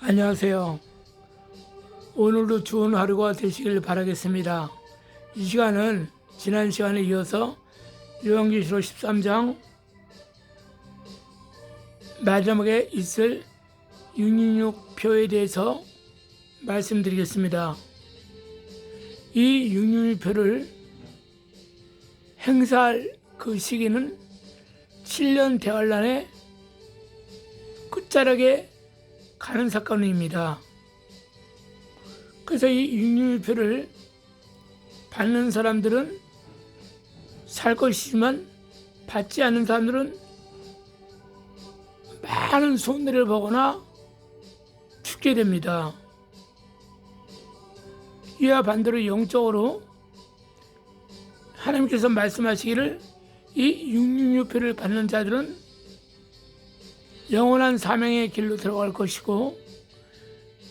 안녕하세요. 오늘도 좋은 하루가 되시길 바라겠습니다. 이 시간은 지난 시간에 이어서 요한계시록 13장 마지막에 있을 666표에 대해서 말씀드리겠습니다. 이 666표를 행사할 그 시기는 7년 대환란의 끝자락에 가는 사건입니다. 그래서 이 666표를 받는 사람들은 살 것이지만 받지 않는 사람들은 많은 손해를 보거나 죽게 됩니다. 이와 반대로 영적으로 하나님께서 말씀하시기를 이 666표를 받는 자들은 영원한 사명의 길로 들어갈 것이고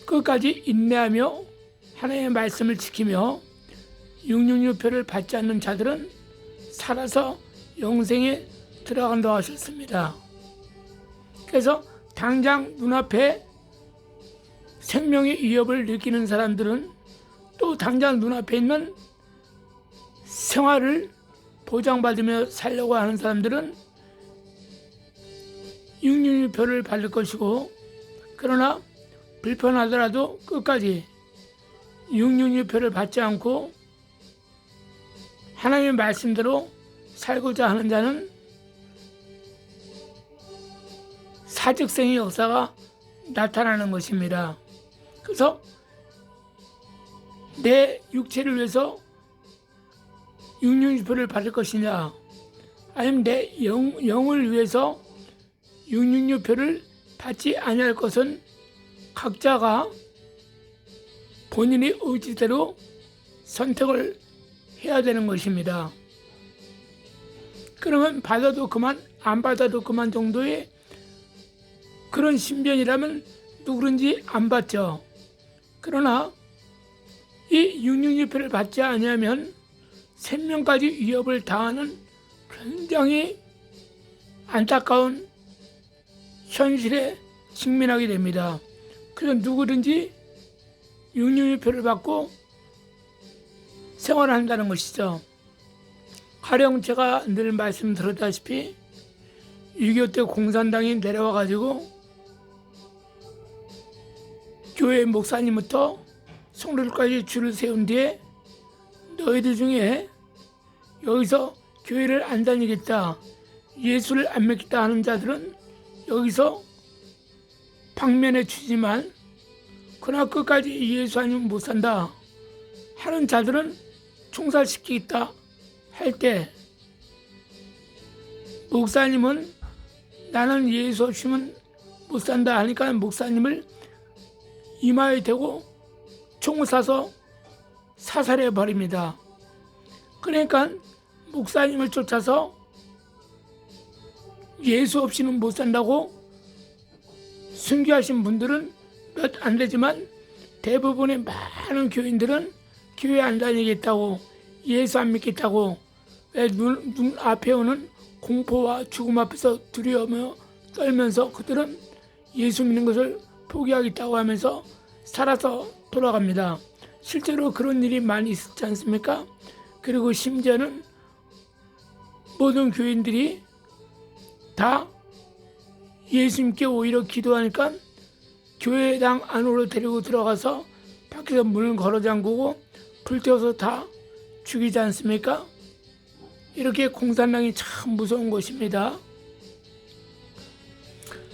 끝까지 인내하며 하나님의 말씀을 지키며 666표를 받지 않는 자들은 살아서 영생에 들어간다고 하셨습니다. 그래서 당장 눈앞에 생명의 위협을 느끼는 사람들은 또 당장 눈앞에 있는 생활을 보장받으며 살려고 하는 사람들은 666표를 받을 것이고, 그러나 불편하더라도 끝까지 666표를 받지 않고 하나님의 말씀대로 살고자 하는 자는 사직생의 역사가 나타나는 것입니다. 그래서 내 육체를 위해서 666표를 받을 것이냐, 아니면 내 영을 위해서 666표를 받지 아니할 것은 각자가 본인의 의지대로 선택을 해야 되는 것입니다. 그러면 받아도 그만, 안 받아도 그만 정도의 그런 신변이라면 누구든지 안 받죠. 그러나 이 666표를 받지 아니하면 생명까지 위협을 당하는 굉장히 안타까운 현실에 직면하게 됩니다. 그래서 누구든지 666표를 받고 생활한다는 것이죠. 가령 제가 늘 말씀드렸다시피 6.25 때 공산당이 내려와가지고 교회 목사님부터 성도들까지 줄을 세운 뒤에 너희들 중에 여기서 교회를 안 다니겠다, 예수를 안 믿겠다 하는 자들은 여기서 방면에 주지만 그러나 끝까지 예수 아니면 못 산다 하는 자들은 총살시키겠다 할 때, 목사님은 나는 예수 없이는 못 산다 하니까 목사님을 이마에 대고 총을 쏴서 사살해 버립니다. 그러니까 목사님을 쫓아서 예수 없이는 못 산다고 순교하신 분들은 몇 안 되지만 대부분의 많은 교인들은 교회 안 다니겠다고, 예수 안 믿겠다고, 눈 앞에 오는 공포와 죽음 앞에서 두려워하며 떨면서 그들은 예수 믿는 것을 포기하겠다고 하면서 살아서 돌아갑니다. 실제로 그런 일이 많이 있었지 않습니까? 그리고 심지어는 모든 교인들이 다 예수님께 오히려 기도하니까 교회당 안으로 데리고 들어가서 밖에서 문을 걸어 잠그고 불태워서 다 죽이지 않습니까? 이렇게 공산당이 참 무서운 것입니다.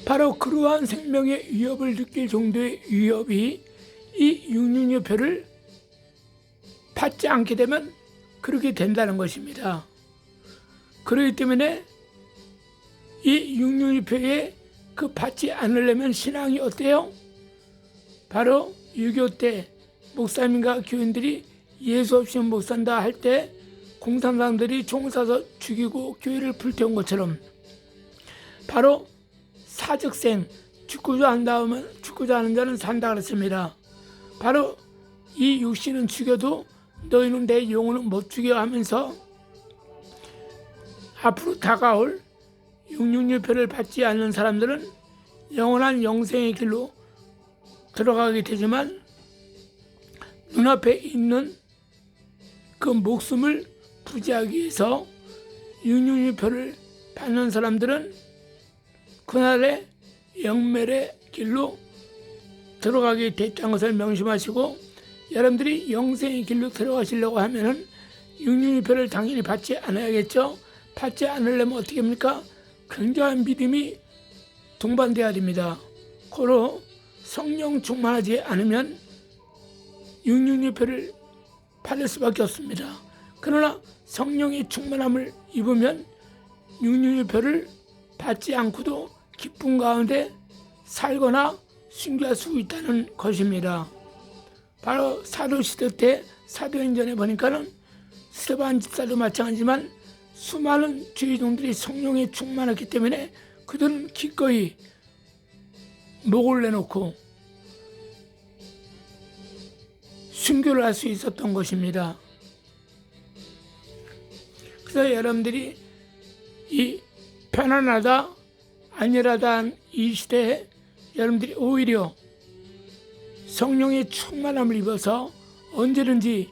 바로 그러한 생명의 위협을 느낄 정도의 위협이 이 666표를 받지 않게 되면 그렇게 된다는 것입니다. 그렇기 때문에 이 666표에 그 받지 않으려면 신앙이 어때요? 바로 6.25 때 목사님과 교인들이 예수 없이는 못 산다 할 때 공산당들이 총을 쏴서 죽이고 교회를 불태운 것처럼 바로 사직생, 죽고자 하는 자는 산다 그랬습니다. 바로 이 육신은 죽여도 너희는 내 영혼은 못 죽여 하면서 앞으로 다가올 666표를 받지 않는 사람들은 영원한 영생의 길로 들어가게 되지만 눈앞에 있는 그 목숨을 부지하기 위해서 육륜유표를 받는 사람들은 그날의 영멸의 길로 들어가게 됐다는 것을 명심하시고, 여러분들이 영생의 길로 들어가시려고 하면은 육륜유표를 당연히 받지 않아야겠죠. 받지 않으려면 어떻게 합니까? 굉장한 믿음이 동반돼야 됩니다. 고로 성령 충만하지 않으면 육륜유표를 받을 수밖에 없습니다. 그러나 성령의 충만함을 입으면 육륜유표를 받지 않고도 기쁨 가운데 살거나 순교할 수 있다는 것입니다. 바로 사도시대 때 사도행전에 보니까는 스데반 집사도 마찬가지지만 수많은 주의종들이 성령에 충만했기 때문에 그들은 기꺼이 목을 내놓고 순교를 할 수 있었던 것입니다. 그래서 여러분들이 이 편안하다 안일하다는 이 시대에 여러분들이 오히려 성령의 충만함을 입어서 언제든지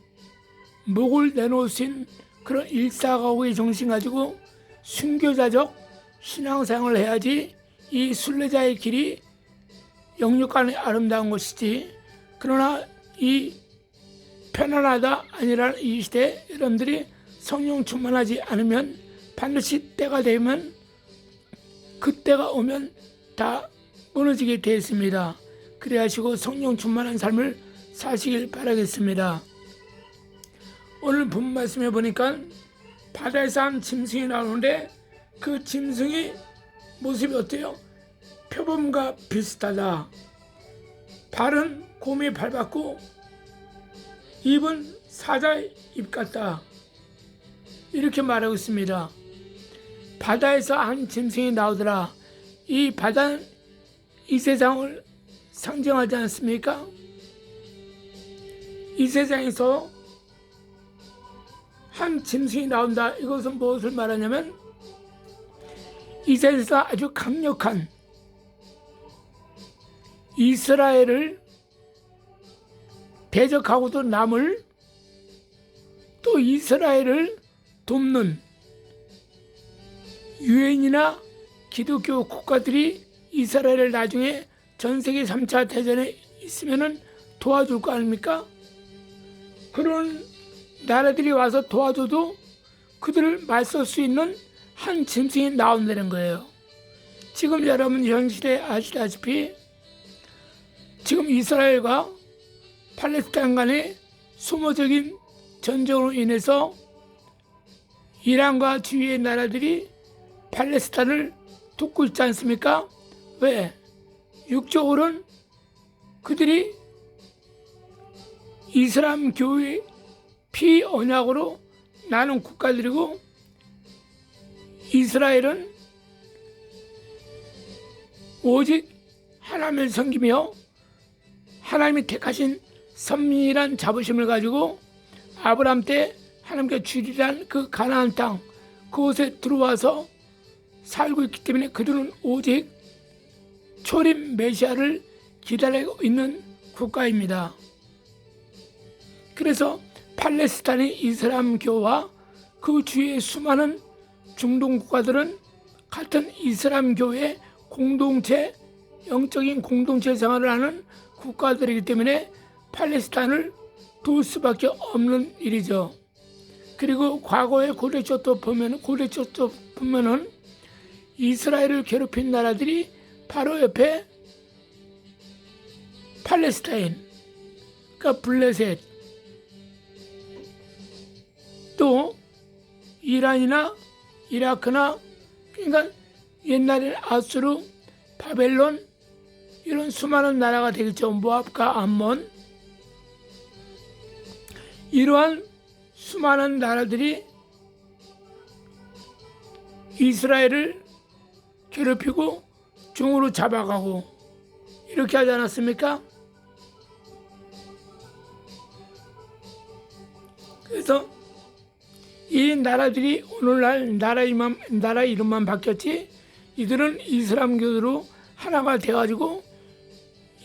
목을 내놓을 수 있는 그런 일사각오의 정신 가지고 순교자적 신앙생활을 해야지 이 순례자의 길이 영육간에 아름다운 것이지. 그러나 이 편안하다 아니라는 이 시대에 여러분들이 성령 충만하지 않으면 반드시 때가 되면, 그때가 오면 다 무너지게 되어 있습니다. 그래 하시고 성령 충만한 삶을 사시길 바라겠습니다. 오늘 본 말씀에 보니까 바다에서 한 짐승이 나오는데 그 짐승이 모습이 어때요? 표범과 비슷하다. 발은 곰의 발 같고 입은 사자의 입 같다. 이렇게 말하고 있습니다. 바다에서 한 짐승이 나오더라. 이 바다는 이 세상을 상징하지 않습니까? 이 세상에서 한 짐승이 나온다. 이것은 무엇을 말하냐면 이 세상에서 아주 강력한 이스라엘을 대적하고도 남을, 또 이스라엘을 돕는 유엔이나 기독교 국가들이 이스라엘을 나중에 전세계 3차 대전에 있으면 도와줄 거 아닙니까? 그런 나라들이 와서 도와줘도 그들을 맞설 수 있는 한 짐승이 나온다는 거예요. 지금 여러분 현실에 아시다시피 지금 이스라엘과 팔레스타인 간의 소모적인 전쟁으로 인해서 이란과 주위의 나라들이 팔레스타인을 돕고 있지 않습니까? 왜? 육적으로는 그들이 이슬람 교의 피언약으로 나눈 국가들이고, 이스라엘은 오직 하나님을 섬기며 하나님이 택하신 선민이란 자부심을 가지고 아브라함 때 하나님께 주리란 그 가나안 땅, 그곳에 들어와서 살고 있기 때문에 그들은 오직 초림 메시아를 기다리고 있는 국가입니다. 그래서 팔레스타인의 이슬람교와 그 주위의 수많은 중동 국가들은 같은 이슬람교의 공동체, 영적인 공동체 생활을 하는 국가들이기 때문에 팔레스타인을 도울 수밖에 없는 일이죠. 그리고 과거의 고대쪽도 보면은 이스라엘을 괴롭힌 나라들이 바로 옆에 팔레스타인, 그러니까 블레셋, 또 이란이나 이라크나, 그러니까 옛날에 아수르, 바벨론 이런 수많은 나라가 되겠죠. 모압과 암몬, 이러한 수많은 나라들이 이스라엘을 괴롭히고 종으로 잡아가고 이렇게 하지 않았습니까? 그래서 이 나라들이 오늘날 나라 이름만 바뀌었지, 이들은 이슬람교로 하나가 되어가지고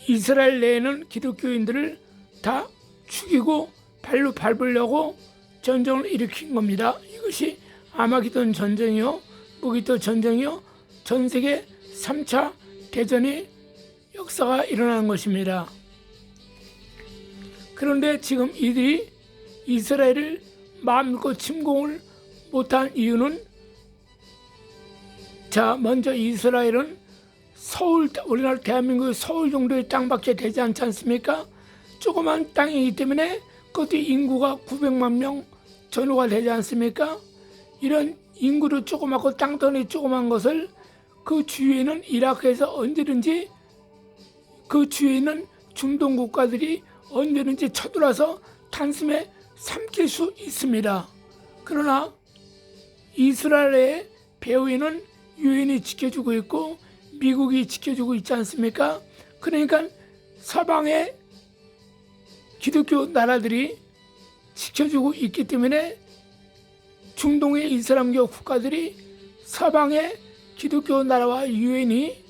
이스라엘 내에는 기독교인들을 다 죽이고 발로 밟으려고 전쟁을 일으킨 겁니다. 이것이 아마게돈 전쟁이요, 무기토 전쟁이요, 전 세계 3차 대전의 역사가 일어나는 것입니다. 그런데 지금 이들이 이스라엘을 마음 놓고 침공을 못한 이유는, 자, 먼저 이스라엘은 서울, 우리나라 대한민국의 서울 정도의 땅밖에 되지 않지 않습니까? 조그만 땅이기 때문에 그것도 인구가 900만 명 전후가 되지 않습니까? 이런 인구도 조그맣고 땅덩이 조그만 것을 그 주위에는 이라크에서 언제든지, 그 주위에 있는 중동 국가들이 언제든지 쳐들어와서 단숨에 삼킬 수 있습니다. 그러나 이스라엘의 배후에는 유엔이 지켜주고 있고 미국이 지켜주고 있지 않습니까? 그러니까 서방의 기독교 나라들이 지켜주고 있기 때문에 중동의 이슬람교 국가들이 서방의 기독교 나라와 유엔이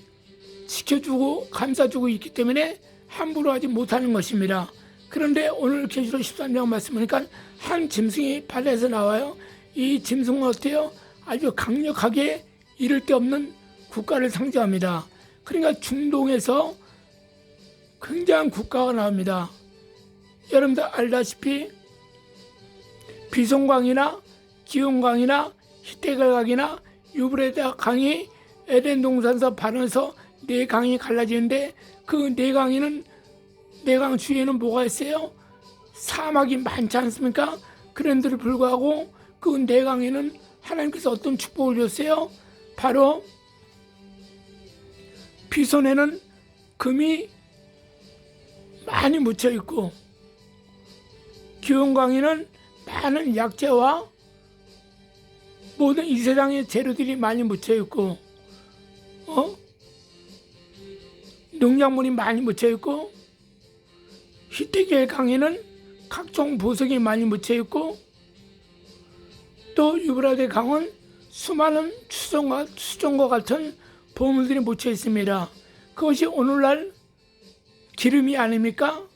지켜주고 감싸주고 있기 때문에 함부로 하지 못하는 것입니다. 그런데 오늘 계시록 13장 말씀 보니까 한 짐승이 바다에서 나와요. 이 짐승은 어때요? 아주 강력하게 이를 데 없는 국가를 상징합니다. 그러니까 중동에서 굉장한 국가가 나옵니다. 여러분들 알다시피 비송강이나 기온강이나 히데갈강이나 유브라데 강이 에덴 동산에서 반해서 네 강이 갈라지는데, 그 네 강에는, 네 강 주위에는 뭐가 있어요? 사막이 많지 않습니까? 그런데도 불구하고 그 네 강에는 하나님께서 어떤 축복을 줬어요? 바로 비손에는 금이 많이 묻혀 있고, 기온강에는 많은 약재와 모든 이 세상의 재료들이 많이 묻혀 있고, 농작물이 많이 묻혀 있고, 히데겔 강에는 각종 보석이 많이 묻혀 있고, 또 유브라데 강은 수많은 수정과 같은 보물들이 묻혀 있습니다. 그것이 오늘날 기름이 아닙니까?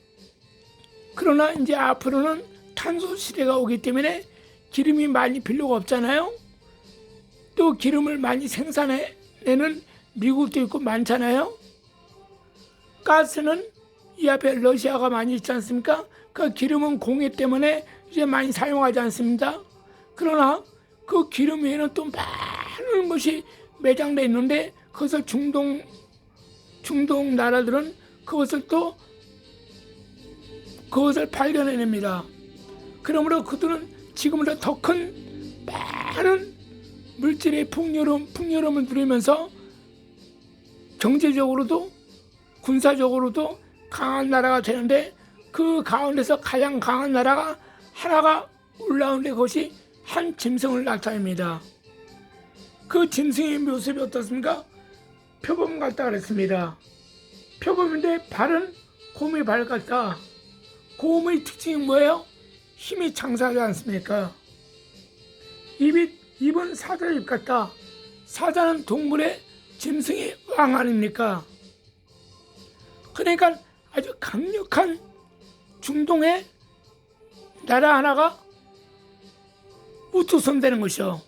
그러나 이제 앞으로는 탄소 시대가 오기 때문에 기름이 많이 필요가 없잖아요. 또 기름을 많이 생산해내는 미국도 있고 많잖아요. 가스는 이 앞에 러시아가 많이 있지 않습니까? 그 기름은 공해 때문에 이제 많이 사용하지 않습니다. 그러나 그 기름 외에는 또 많은 것이 매장되어 있는데, 그것을 중동 나라들은 그것을 발견해냅니다. 그러므로 그들은 지금보다 더 큰 많은 물질의 풍요로움을 누리면서 경제적으로도 군사적으로도 강한 나라가 되는데, 그 가운데서 가장 강한 나라가 하나가 올라오는데 그것이 한 짐승을 나타냅니다. 그 짐승의 모습이 어떻습니까? 표범 같다 그랬습니다. 표범인데 발은 곰의 발 같다. 곰의 특징이 뭐예요? 힘이 장사하지 않습니까? 입은 사자 입 같다. 사자는 동물의 짐승의 왕 아닙니까? 그러니까 아주 강력한 중동의 나라 하나가 우투선되는 것이요.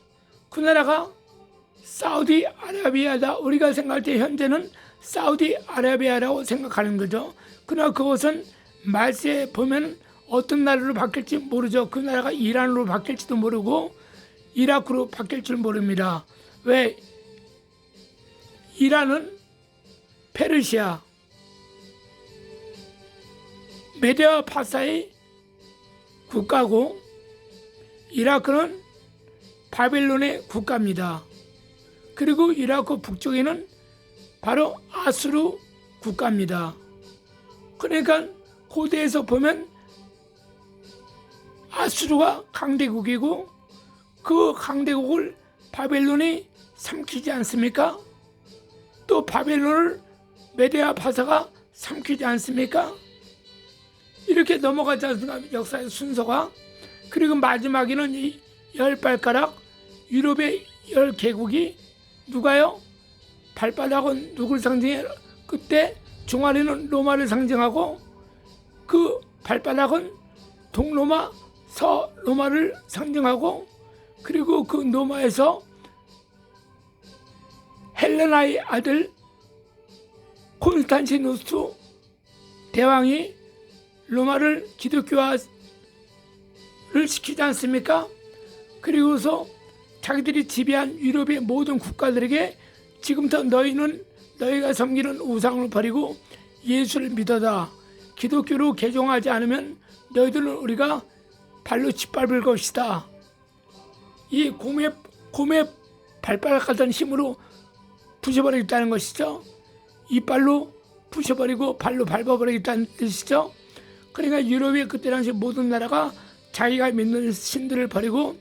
그 나라가 사우디아라비아다. 우리가 생각할 때 현재는 사우디아라비아라고 생각하는 거죠. 그러나 그것은 말세에 보면 어떤 나라로 바뀔지 모르죠. 그 나라가 이란으로 바뀔지도 모르고 이라크로 바뀔 줄 모릅니다. 왜? 이란은 페르시아, 메데와 파사의 국가고, 이라크는 바벨론의 국가입니다. 그리고 이라크 북쪽에는 바로 아수르 국가입니다. 그러니까 고대에서 보면 아수르가 강대국이고, 그 강대국을 바벨론이 삼키지 않습니까? 또 바벨론을 메데와 파사가 삼키지 않습니까? 이렇게 넘어가지 않습니까? 역사의 순서가. 그리고 마지막에는 이 10발가락 유럽의 10개국이 누가요? 발바닥은 누굴 상징해? 그때 종아리는 로마를 상징하고 그 발바닥은 동로마, 서로마를 상징하고 그리고 그 로마에서 헬레나의 아들 콘스탄티누스 대왕이 로마를 기독교화를 시키지 않습니까? 그리고서 자기들이 지배한 유럽의 모든 국가들에게 지금부터 너희가 섬기는 우상을 버리고 예수를 믿어라. 기독교로 개종하지 않으면 너희들은 우리가 발로 짓밟을 것이다. 이 곰의 발바닥 같은 힘으로 부셔버리겠다는 것이죠. 이빨로 부셔버리고 발로 밟아버리겠다는 뜻이죠. 그러니까 유럽의 그때 당시 모든 나라가 자기가 믿는 신들을 버리고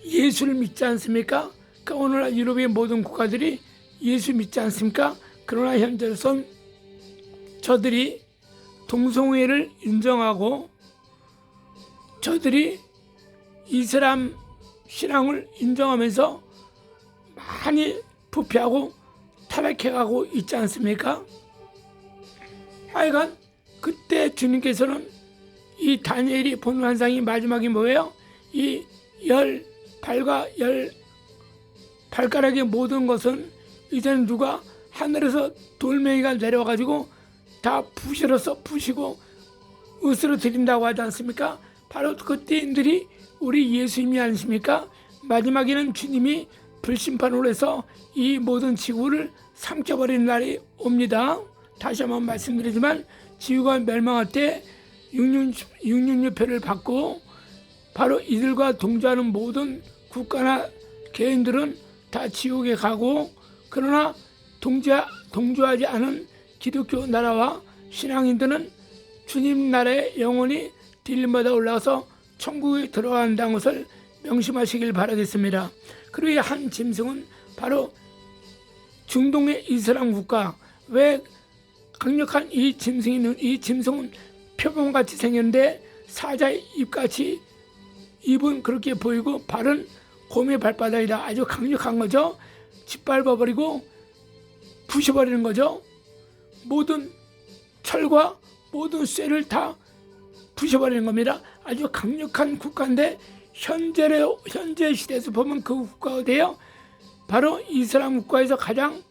예수를 믿지 않습니까? 그러니까 오늘날 유럽의 모든 국가들이 예수 믿지 않습니까? 그러나 현재로선 저들이 동성애를 인정하고 저들이 이슬람 신앙을 인정하면서 많이 부패하고 타락해가고 있지 않습니까? 하여간 그때 주님께서는 이 다니엘이 본 환상이 마지막이 뭐예요? 이 10발과 10발가락의 모든 것은 이제는 누가 하늘에서 돌멩이가 내려와가지고 다 부시고 으스러뜨린다고 하지 않습니까? 바로 그때인들이 우리 예수님이 아니십니까? 마지막에는 주님이 불심판으로 해서 이 모든 지구를 삼켜버리는 날이 옵니다. 다시 한번 말씀드리지만 지구가 멸망할 때 666표를 받고 바로 이들과 동조하는 모든 국가나 개인들은 다 지옥에 가고 그러나 동조하지 않은 기독교 나라와 신앙인들은 주님 나라에 영원히 딜림받아 올라가서 천국에 들어간다는 것을 명심하시길 바라겠습니다. 그리고 한 짐승은 바로 중동의 이슬람 국가. 왜 강력한 이 짐승은 표범같이 생겼는데 사자의 입같이 입은 그렇게 보이고 발은 곰의 발바닥이다. 아주 강력한 거죠. 짓밟아버리고 부셔버리는 거죠. 모든 철과 모든 쇠를 다 부셔버리는 겁니다. 아주 강력한 국가인데 현재 시대에서 보면 그 국가가 어디예요? 바로 이슬람 국가에서 가장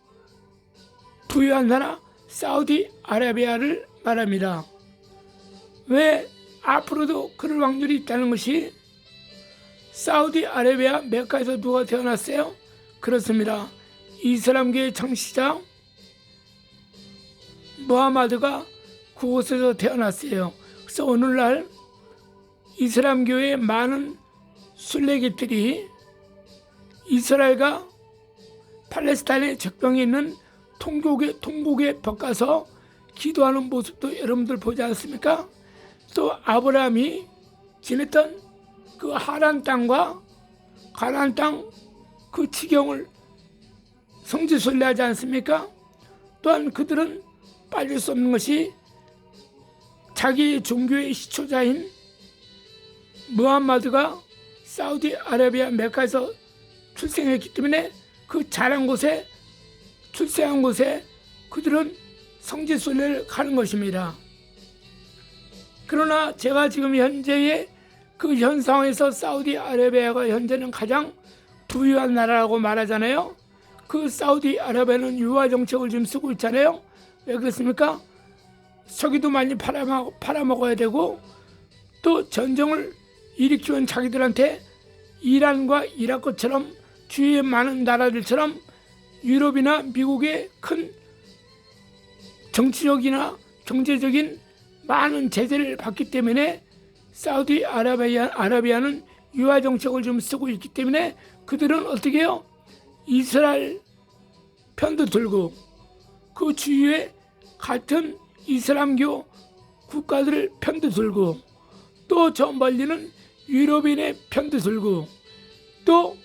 부유한 나라 사우디아라비아를 말합니다. 왜 앞으로도 그럴 확률이 있다는 것이 사우디아라비아 메카에서 누가 태어났어요? 그렇습니다. 이슬람교의 창시자 무하마드가 그곳에서 태어났어요. 그래서 오늘날 이슬람교의 많은 순례객들이 이스라엘과 팔레스타인의 적병에 있는 통곡에 벅가서 기도하는 모습도 여러분들 보지 않습니까? 또 아브라함이 지냈던 그 하란 땅과 가나안 땅 그 지경을 성지순례하지 않습니까? 또한 그들은 빠질 수 없는 것이 자기 종교의 시초자인 무함마드가 사우디아라비아 메카에서 출생했기 때문에 그 자란 곳에 출생한 곳에 그들은 성지순례를 가는 것입니다. 그러나 제가 지금 현재의 그 현 상황에서 사우디아라비아가 현재는 가장 부유한 나라라고 말하잖아요. 그 사우디아라비아는 유화 정책을 지금 쓰고 있잖아요. 왜 그렇습니까? 석유도 많이 팔아먹어야 되고 또 전쟁을 일으키는 자기들한테 이란과 이라크처럼 주위의 많은 나라들처럼 유럽이나 미국의 큰 정치적이나 경제적인 많은 제재를 받기 때문에 사우디아라비아는 유화 정책을 좀 쓰고 있기 때문에 그들은 어떻게 해요? 이스라엘 편도 들고 그 주위에 같은 이슬람교 국가들을 편도 들고 또 저 멀리는 유럽인의 편도 들고 또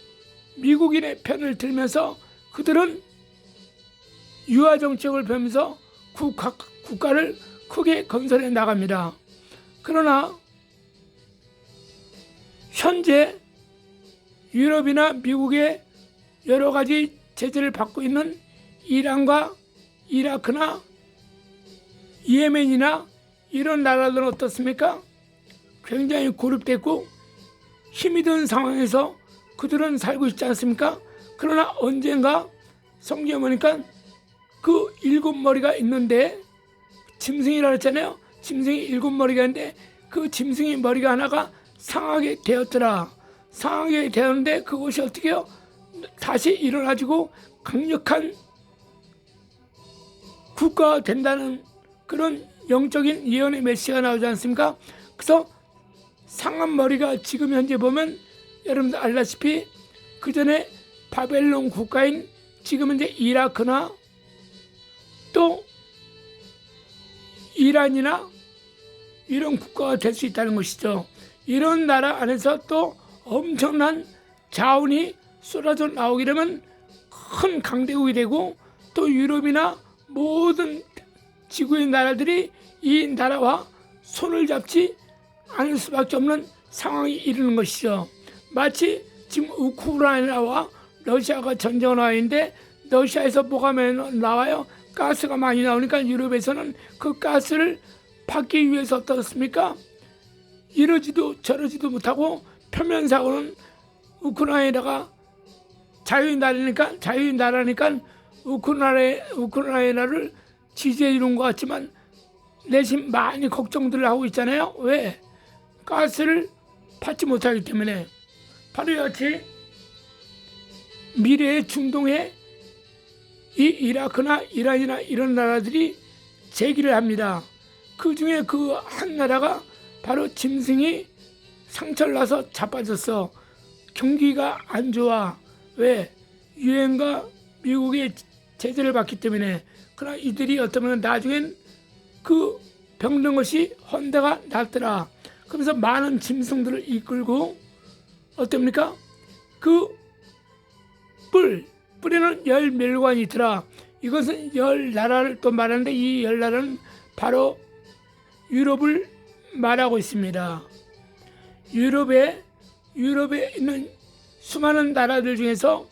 미국인의 편을 들면서 그들은 유화 정책을 펴면서 국가를 크게 건설해 나갑니다. 그러나 현재 유럽이나 미국의 여러 가지 제재를 받고 있는 이란과 이라크나 예멘이나 이런 나라들은 어떻습니까? 굉장히 고립됐고 힘이 든 상황에서 그들은 살고 있지 않습니까? 그러나 언젠가 성경에 보니까 그 7머리가 있는데, 짐승이라고 했잖아요. 짐승이 7머리가 있는데 그 짐승의 머리가 하나가 상하게 되었더라. 상하게 되었는데 그것이 어떻게 해요? 다시 일어나지고 강력한 국가가 된다는 그런 영적인 예언의 메시지가 나오지 않습니까? 그래서 상한 머리가 지금 현재 보면 여러분들 알다시피 그 전에 바벨론 국가인 지금 현재 이라크나 또 이란이나 이런 국가가 될 수 있다는 것이죠. 이런 나라 안에서 또 엄청난 자원이 쏟아져 나오게 되면 큰 강대국이 되고 또 유럽이나 모든 지구의 나라들이 이 나라와 손을 잡지 않을 수밖에 없는 상황이 이르는 것이죠. 마치 지금 우크라이나와 러시아가 전쟁을 나와 있는데 러시아에서 뭐가 나와요? 가스가 많이 나오니까 유럽에서는 그 가스를 받기 위해서 어떻습니까? 이러지도 저러지도 못하고 표면상으로는 우크라이나가 자유의 나라니까 우크라이나를 지지해 주는 것 같지만 내심 많이 걱정들을 하고 있잖아요. 왜? 가스를 받지 못하기 때문에. 바로 이같이 미래의 중동에 이 이라크나 이란이나 이런 나라들이 제기를 합니다. 그 중에 그 한 나라가 바로 짐승이 상처를 나서 자빠졌어. 경기가 안 좋아. 왜? 유엔과 미국의 제재를 받기 때문에. 그러나 이들이 어쩌면 나중엔 그 병든 것이 헌데가 낫더라. 그러면서 많은 짐승들을 이끌고 어떻습니까? 그 뿔에는 10멸관이 있더라. 이것은 10나라를 또 말하는데 이 10나라는 바로 유럽을 말하고 있습니다. 유럽에 있는 수많은 나라들 중에서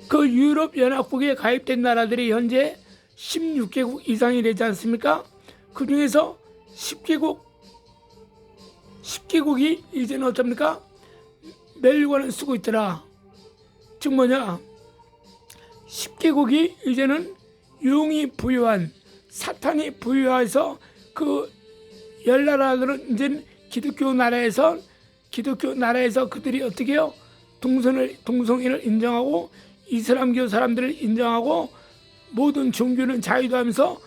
그 유럽 연합국에 가입된 나라들이 현재 16개국 이상이 되지 않습니까? 그 중에서 10개국이 이제는 어떻습니까? 멸관을 쓰고 있더라. 즉 뭐냐? 10개국이 이제는 용이 부여한, 사탄이 부여해서 그 10나라들은 이제 기독교 나라에서 그들이 어떻게 해요? 동성애를 인정하고 이슬람교 사람들을 인정하고 모든 종교는 자유도하면서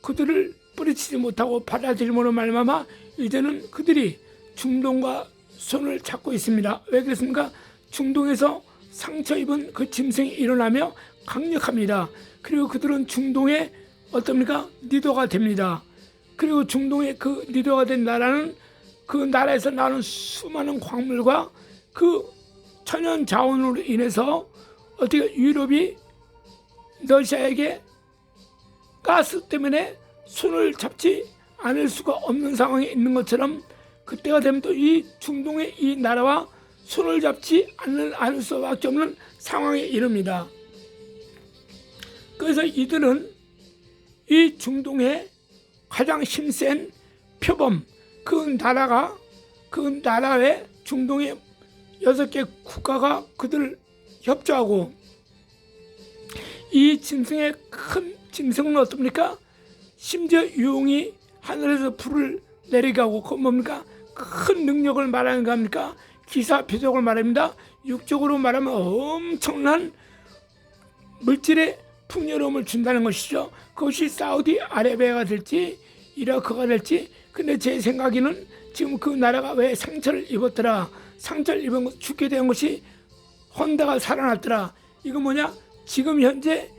그들을 뿌리치지 못하고 받아들임으로 말미암아 이제는 그들이 중동과 손을 잡고 있습니다. 왜 그렇습니까? 중동에서 상처 입은 그 짐승이 일어나며 강력합니다. 그리고 그들은 중동의 어떻습니까? 리더가 됩니다. 그리고 중동의 그 리더가 된 나라는 그 나라에서 나오는 수많은 광물과 그 천연 자원으로 인해서 어떻게 유럽이 러시아에게 가스 때문에 손을 잡지 않을 수가 없는 상황에 있는 것처럼 그때가 되면 또 이 중동의 이 나라와 손을 잡지 않을 수밖에 없는 상황에 이릅니다. 그래서 이들은 이 중동의 가장 힘센 표범 그 나라의 중동의 6개 국가가 그들을 협조하고 이 짐승의 큰 짐승은 어떻습니까? 심지어 용이 하늘에서 불을 내리게 하고 그건 뭡니까? 큰 능력을 말하는 겁니까? 기사 표적을 말합니다. 육적으로 말하면 엄청난 물질의 풍요로움을 준다는 것이죠. 그것이 사우디아라비아가 될지 이라크가 될지. 근데 제 생각에는 지금 그 나라가 왜 상처를 입었더라. 상처를 입은 것, 죽게 된 것이 헌데가 살아났더라. 이거 뭐냐? 지금 현재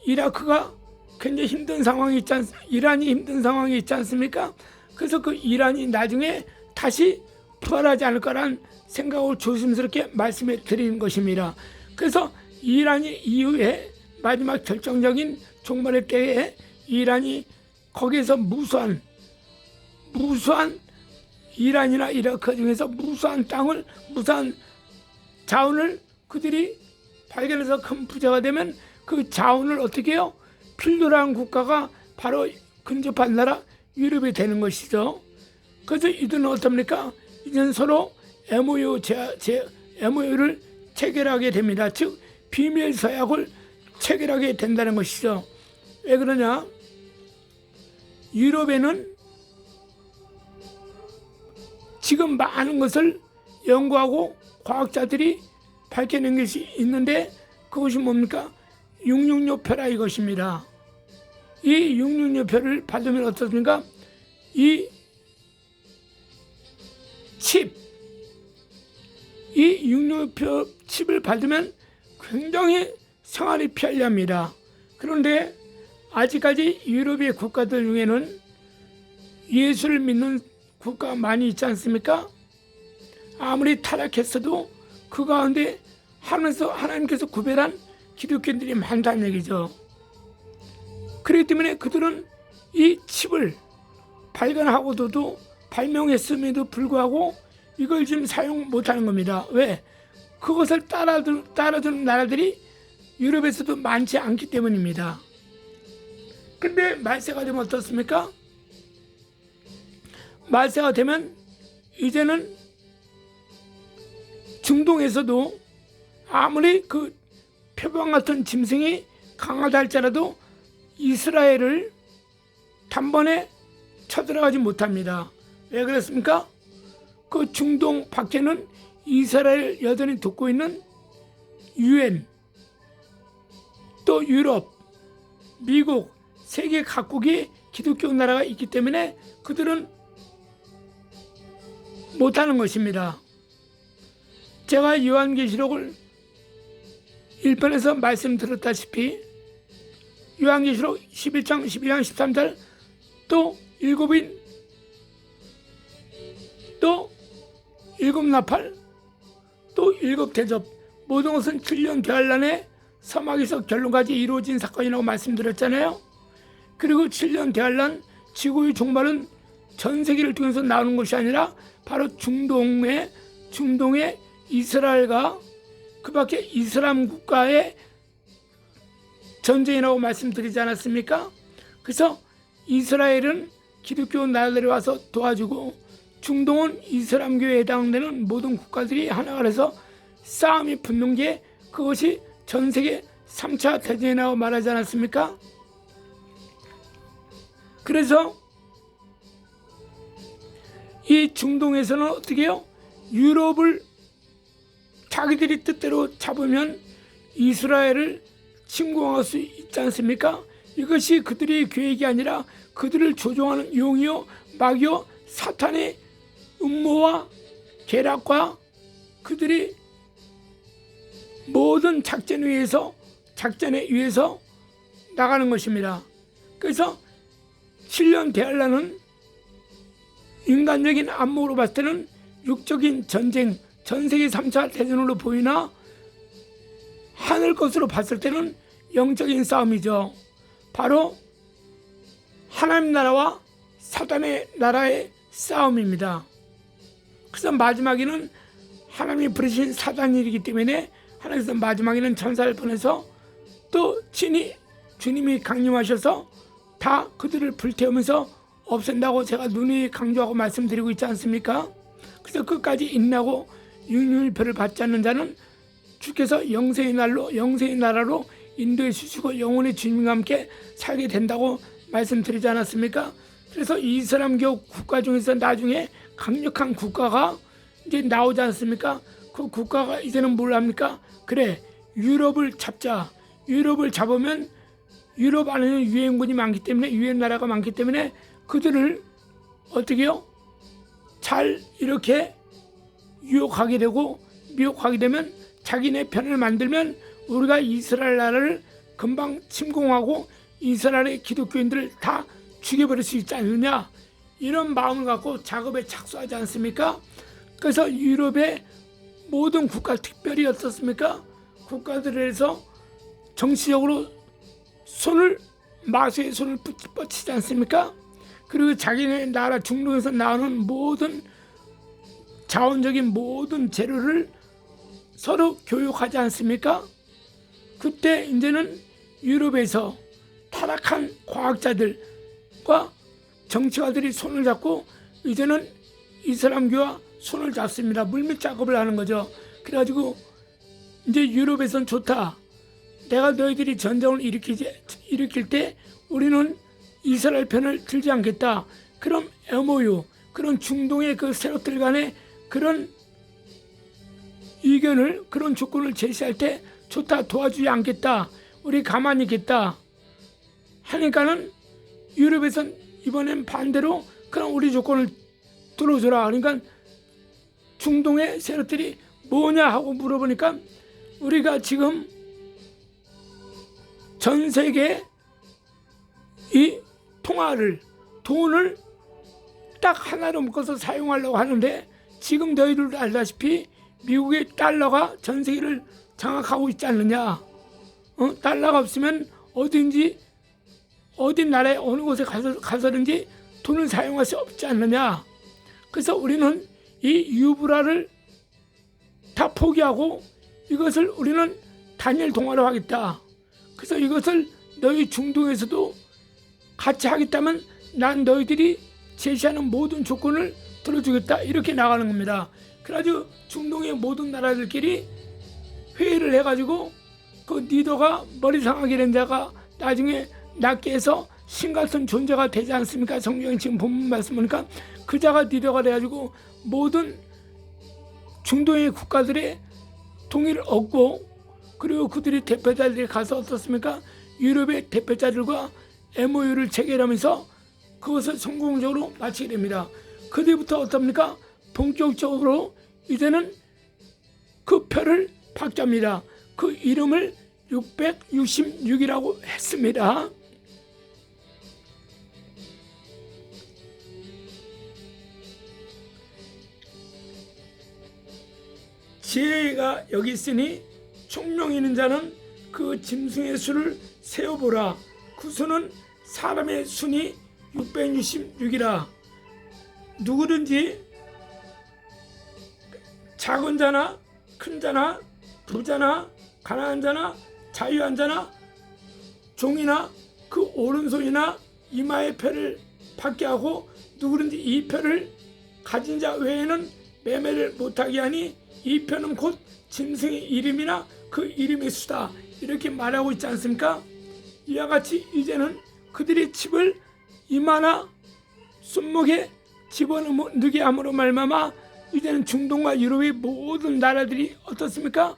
이라크가 굉장히 힘든 상황이 이란이 힘든 상황이 있지 않습니까? 그래서 그 이란이 나중에 다시 부활하지 않을 거란 생각을 조심스럽게 말씀해 드리는 것입니다. 그래서 이란이 이후에 마지막 결정적인 종말의 때에 이란이 거기에서 무수한 이란이나 이라크 중에서 무수한 자원을 그들이 발견해서 큰 부자가 되면 그 자원을 어떻게 해요? 필요로 한 국가가 바로 근접한 나라 유럽이 되는 것이죠. 그래서 이들은 어떻습니까? 이제는 서로 MOU를 체결하게 됩니다. 즉 비밀 서약을 체결하게 된다는 것이죠. 왜 그러냐? 유럽에는 지금 많은 것을 연구하고 과학자들이 밝혀낸 것이 있는데 그것이 뭡니까? 666표라 이것입니다. 이 666표를 받으면 어떻습니까? 이 칩, 이 666표 칩을 받으면 굉장히 생활이 편리합니다. 그런데 아직까지 유럽의 국가들 중에는 예수를 믿는 국가가 많이 있지 않습니까? 아무리 타락했어도 그 가운데 하나님께서 구별한 기독교인들이 많다는 얘기죠. 그렇기 때문에 그들은 이 칩을 발견하고도 발명했음에도 불구하고 이걸 지금 사용 못하는 겁니다. 왜? 그것을 따라주는 나라들이 유럽에서도 많지 않기 때문입니다. 근데 말세가 되면 어떻습니까? 말세가 되면 이제는 중동에서도 아무리 그 표범 같은 짐승이 강하다 할지라도 이스라엘을 단번에 쳐들어가지 못합니다. 왜 그렇습니까? 그 중동 밖에는 이스라엘 여전히 돕고 있는 UN, 또 유럽, 미국, 세계 각국이 기독교 나라가 있기 때문에 그들은 못하는 것입니다. 제가 요한계시록을 1편에서 말씀드렸다시피 요한계시록 11장, 12장, 13절 또 일곱인 또 일곱 나팔 또 일곱 대접 모든 것은 7년 대환란의 서막에서 결론까지 이루어진 사건이라고 말씀드렸잖아요. 그리고 7년 대환란 지구의 종말은 전 세계를 통해서 나오는 것이 아니라 바로 중동의 이스라엘과 그 밖에 이슬람 국가의 전쟁이라고 말씀드리지 않았습니까? 그래서 이스라엘은 기독교 나라들이 와서 도와주고 중동은 이슬람교에 해당되는 모든 국가들이 하나가 돼서 싸움이 붙는 게 그것이 전 세계 3차 대전이라고 말하지 않았습니까? 그래서 이 중동에서는 어떻게 해요? 유럽을 자기들이 뜻대로 잡으면 이스라엘을 침공할 수 있지 않습니까? 이것이 그들의 계획이 아니라 그들을 조종하는 용이요 마귀요 사탄의 음모와 계략과 그들이 모든 작전에 의해서 나가는 것입니다. 그래서 7년 대환란은 인간적인 안목으로 봤을 때는 육적인 전쟁, 전세계 3차 대전으로 보이나 하늘 것으로 봤을 때는 영적인 싸움이죠. 바로 하나님 나라와 사단의 나라의 싸움입니다. 그래서 마지막에는 하나님이 부르신 사단이 이기 때문에 하나님께서 마지막에는 천사를 보내서 또 친히 주님이 강림하셔서 다 그들을 불태우면서 없앤다고 제가 누누이 강조하고 말씀드리고 있지 않습니까? 그래서 끝까지 인내하고 육륜표를 받지 않는 자는 주께서 영생의 나라로 인도해 주시고 영원히 주님과 함께 살게 된다고 말씀드리지 않았습니까? 그래서 이슬람교 국가 중에서 나중에 강력한 국가가 이제 나오지 않습니까? 그 국가가 이제는 뭘 합니까? 그래, 유럽을 잡자. 유럽을 잡으면 유럽 안에는 유엔군이 많기 때문에 유엔 나라가 많기 때문에 그들을 어떻게 해요? 잘 이렇게 유혹하게 되고 미혹하게 되면 자기네 편을 만들면 우리가 이스라엘 나라를 금방 침공하고 이스라엘의 기독교인들을 다 죽여버릴 수 있지 않느냐, 이런 마음을 갖고 작업에 착수하지 않습니까? 그래서 유럽의 모든 국가, 특별히 어떻습니까? 국가들에서 정치적으로 마수의 손을 뻗치지 않습니까? 그리고 자기네 나라 중동에서 나오는 모든 자원적인 모든 재료를 서로 교육하지 않습니까? 그때 이제는 유럽에서 타락한 과학자들과 정치가들이 손을 잡고 이제는 이슬람교와 손을 잡습니다. 물밑 작업을 하는 거죠. 그래가지고 이제 유럽에선 좋다. 내가 너희들이 전쟁을 일으킬 때 우리는 이스라엘 편을 들지 않겠다. 그럼 MOU, 그런 중동의 그 세력들 간의 그런 의견을, 그런 조건을 제시할 때 좋다, 도와주지 않겠다, 우리 가만히 있겠다 하니까는 유럽에선 이번엔 반대로 그럼 우리 조건을 들어줘라. 그러니까 중동의 세력들이 뭐냐 하고 물어보니까 우리가 지금 전 세계 이 돈을 딱 하나로 묶어서 사용하려고 하는데 지금 너희들도 알다시피 미국의 달러가 전 세계를 장악하고 있지 않느냐. 달러가 없으면 어딘지 어디 나라에 어느 곳에 가서든지 돈을 사용할 수 없지 않느냐. 그래서 우리는 이 유브라를 다 포기하고 이것을 우리는 단일 동화로 하겠다. 그래서 이것을 너희 중동에서도 같이 하겠다면 난 너희들이 제시하는 모든 조건을 들어주겠다. 이렇게 나가는 겁니다. 그래가지고 중동의 모든 나라들끼리 회의를 해가지고 그 리더가 머리 상하게 된 자가 나중에 낫게 해서 신 같은 존재가 되지 않습니까? 성경이 지금 본문 말씀하니까 그 자가 리더가 돼가지고 모든 중동의 국가들의 동의를 얻고 그리고 그들이 대표자들이 가서 어떻습니까? 유럽의 대표자들과 MOU를 체결하면서 그것을 성공적으로 마치게 됩니다. 그 뒤부터 어떻습니까? 본격적으로 이제는 그 표를 박자입니다. 그 이름을 666이라고 했습니다. 지혜가 여기 있으니 총명 있는 자는 그 짐승의 수를 세어보라. 그 수는 사람의 순이 666이라. 누구든지 작은 자나 큰 자나 부자나 가난한 자나 자유한 자나 종이나 그 오른손이나 이마의 표를 받게 하고 누구든지 이 표를 가진 자 외에는 매매를 못하게 하니 이 표는 곧 짐승의 이름이나 그 이름의 수다. 이렇게 말하고 있지 않습니까? 이와 같이 이제는 그들의 칩을 이마나 손목에 집어넣게 함으로 말미암아 이제는 중동과 유럽의 모든 나라들이 어떻습니까?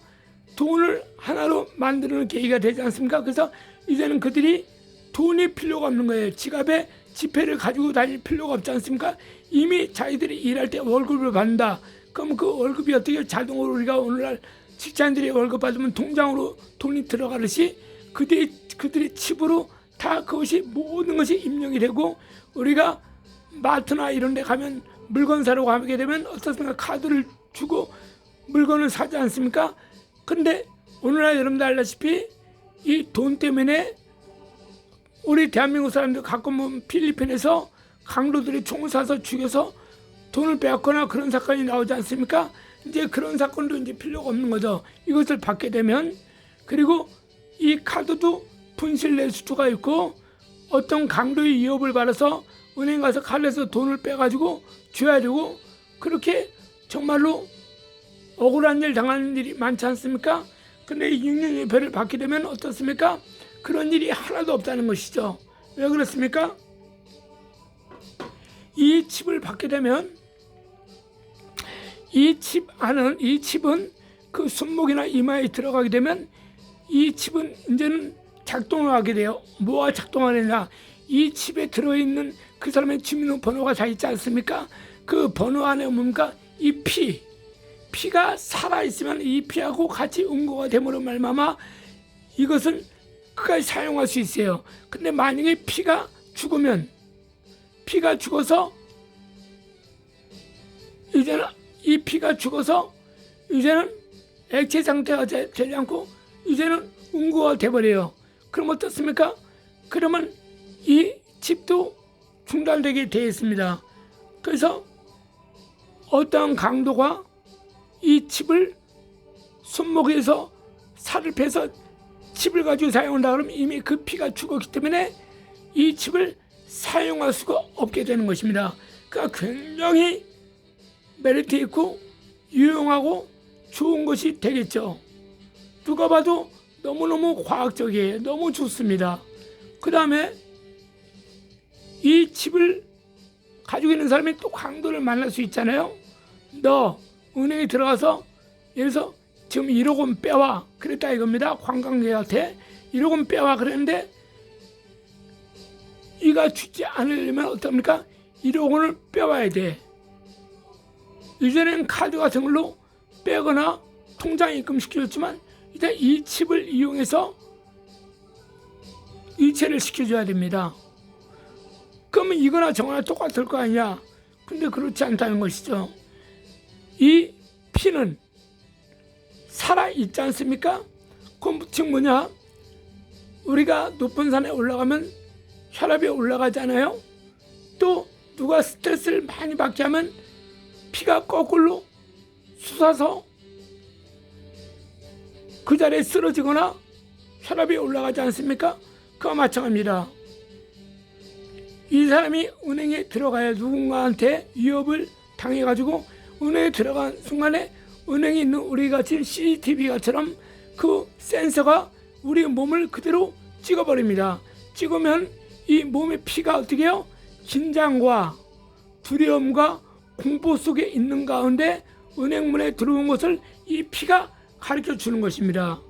돈을 하나로 만드는 계기가 되지 않습니까? 그래서 이제는 그들이 돈이 필요가 없는 거예요. 지갑에 지폐를 가지고 다닐 필요가 없지 않습니까? 이미 자기들이 일할 때 월급을 받는다. 그럼 그 월급이 어떻게 자동으로 우리가 오늘날 직장인들이 월급 받으면 통장으로 돈이 들어가듯이 그들이 칩으로 다 그것이 모든 것이 입력이 되고 우리가 마트나 이런 데 가면 물건 사러 가게 되면 어떻습니까? 카드를 주고 물건을 사지 않습니까? 근데 오늘날 여러분들 알다시피 이 돈 때문에 우리 대한민국 사람들 가끔 보면 필리핀에서 강도들이 총을 쏴서 죽여서 돈을 빼앗거나 그런 사건이 나오지 않습니까? 이제 그런 사건도 이제 필요가 없는 거죠. 이것을 받게 되면. 그리고 이 카드도 분실낼 수가 있고 어떤 강도의 위협을 받아서 은행 가서 칼에서 돈을 빼가지고 줘야 되고 그렇게 정말로 억울한 일 당하는 일이 많지 않습니까? 근데 이 666표를 받게 되면 어떻습니까? 그런 일이 하나도 없다는 것이죠. 왜 그렇습니까? 이 칩을 받게 되면 이 칩은 그 손목이나 이마에 들어가게 되면 이 칩은 이제는 작동을 하게 돼요. 뭐가 작동하느냐? 이 칩에 들어있는 그 사람의 주민번호가 다 있지 않습니까? 그 번호 안에 뭡니까? 이 피가 살아있으면 이 피하고 같이 응고가 됨으로 말미암아 이것은 끝까지 사용할 수 있어요. 근데 만약에 피가 죽어서 이제는 이 피가 죽어서 이제는 액체 상태가 되지 않고 이제는 응고가 돼버려요. 그럼 어떻습니까? 그러면 이 칩도 중단되게 되어 있습니다. 그래서 어떠한 강도가 이 칩을 손목에서 살을 빼서 칩을 가지고 사용한다 그러면 이미 그 피가 죽었기 때문에 이 칩을 사용할 수가 없게 되는 것입니다. 그러니까 굉장히 메리트 있고 유용하고 좋은 것이 되겠죠. 누가 봐도 너무너무 과학적이에요. 너무 좋습니다. 그 다음에 이 칩을 가지고 있는 사람이 또 강도를 만날 수 있잖아요. 너 은행에 들어가서 예를 들어서 지금 1억 원 빼와 그랬다 이겁니다. 관광객한테 1억 원 빼와 그랬는데 이가 주지 않으려면 어떻습니까? 1억 원을 빼와야 돼. 이전에는 카드 같은 걸로 빼거나 통장에 입금시켜줬지만 일단 이 칩을 이용해서 이체를 시켜줘야 됩니다. 그러면 이거나 저거나 똑같을 거 아니냐? 근데 그렇지 않다는 것이죠. 이 피는 살아있지 않습니까? 그럼 즉 뭐냐? 우리가 높은 산에 올라가면 혈압이 올라가잖아요. 또 누가 스트레스를 많이 받게 하면 피가 거꾸로 솟아서 그 자리에 쓰러지거나 혈압이 올라가지 않습니까? 그와 마찬가지입니다. 이 사람이 은행에 들어가야 누군가한테 위협을 당해가지고 은행에 들어간 순간에 은행에 있는 우리같이 CCTV처럼 그 센서가 우리 몸을 그대로 찍어버립니다. 찍으면 이 몸의 피가 어떻게 해요? 긴장과 두려움과 공포 속에 있는 가운데 은행문에 들어온 것을 이 피가 가르쳐 주는 것입니다.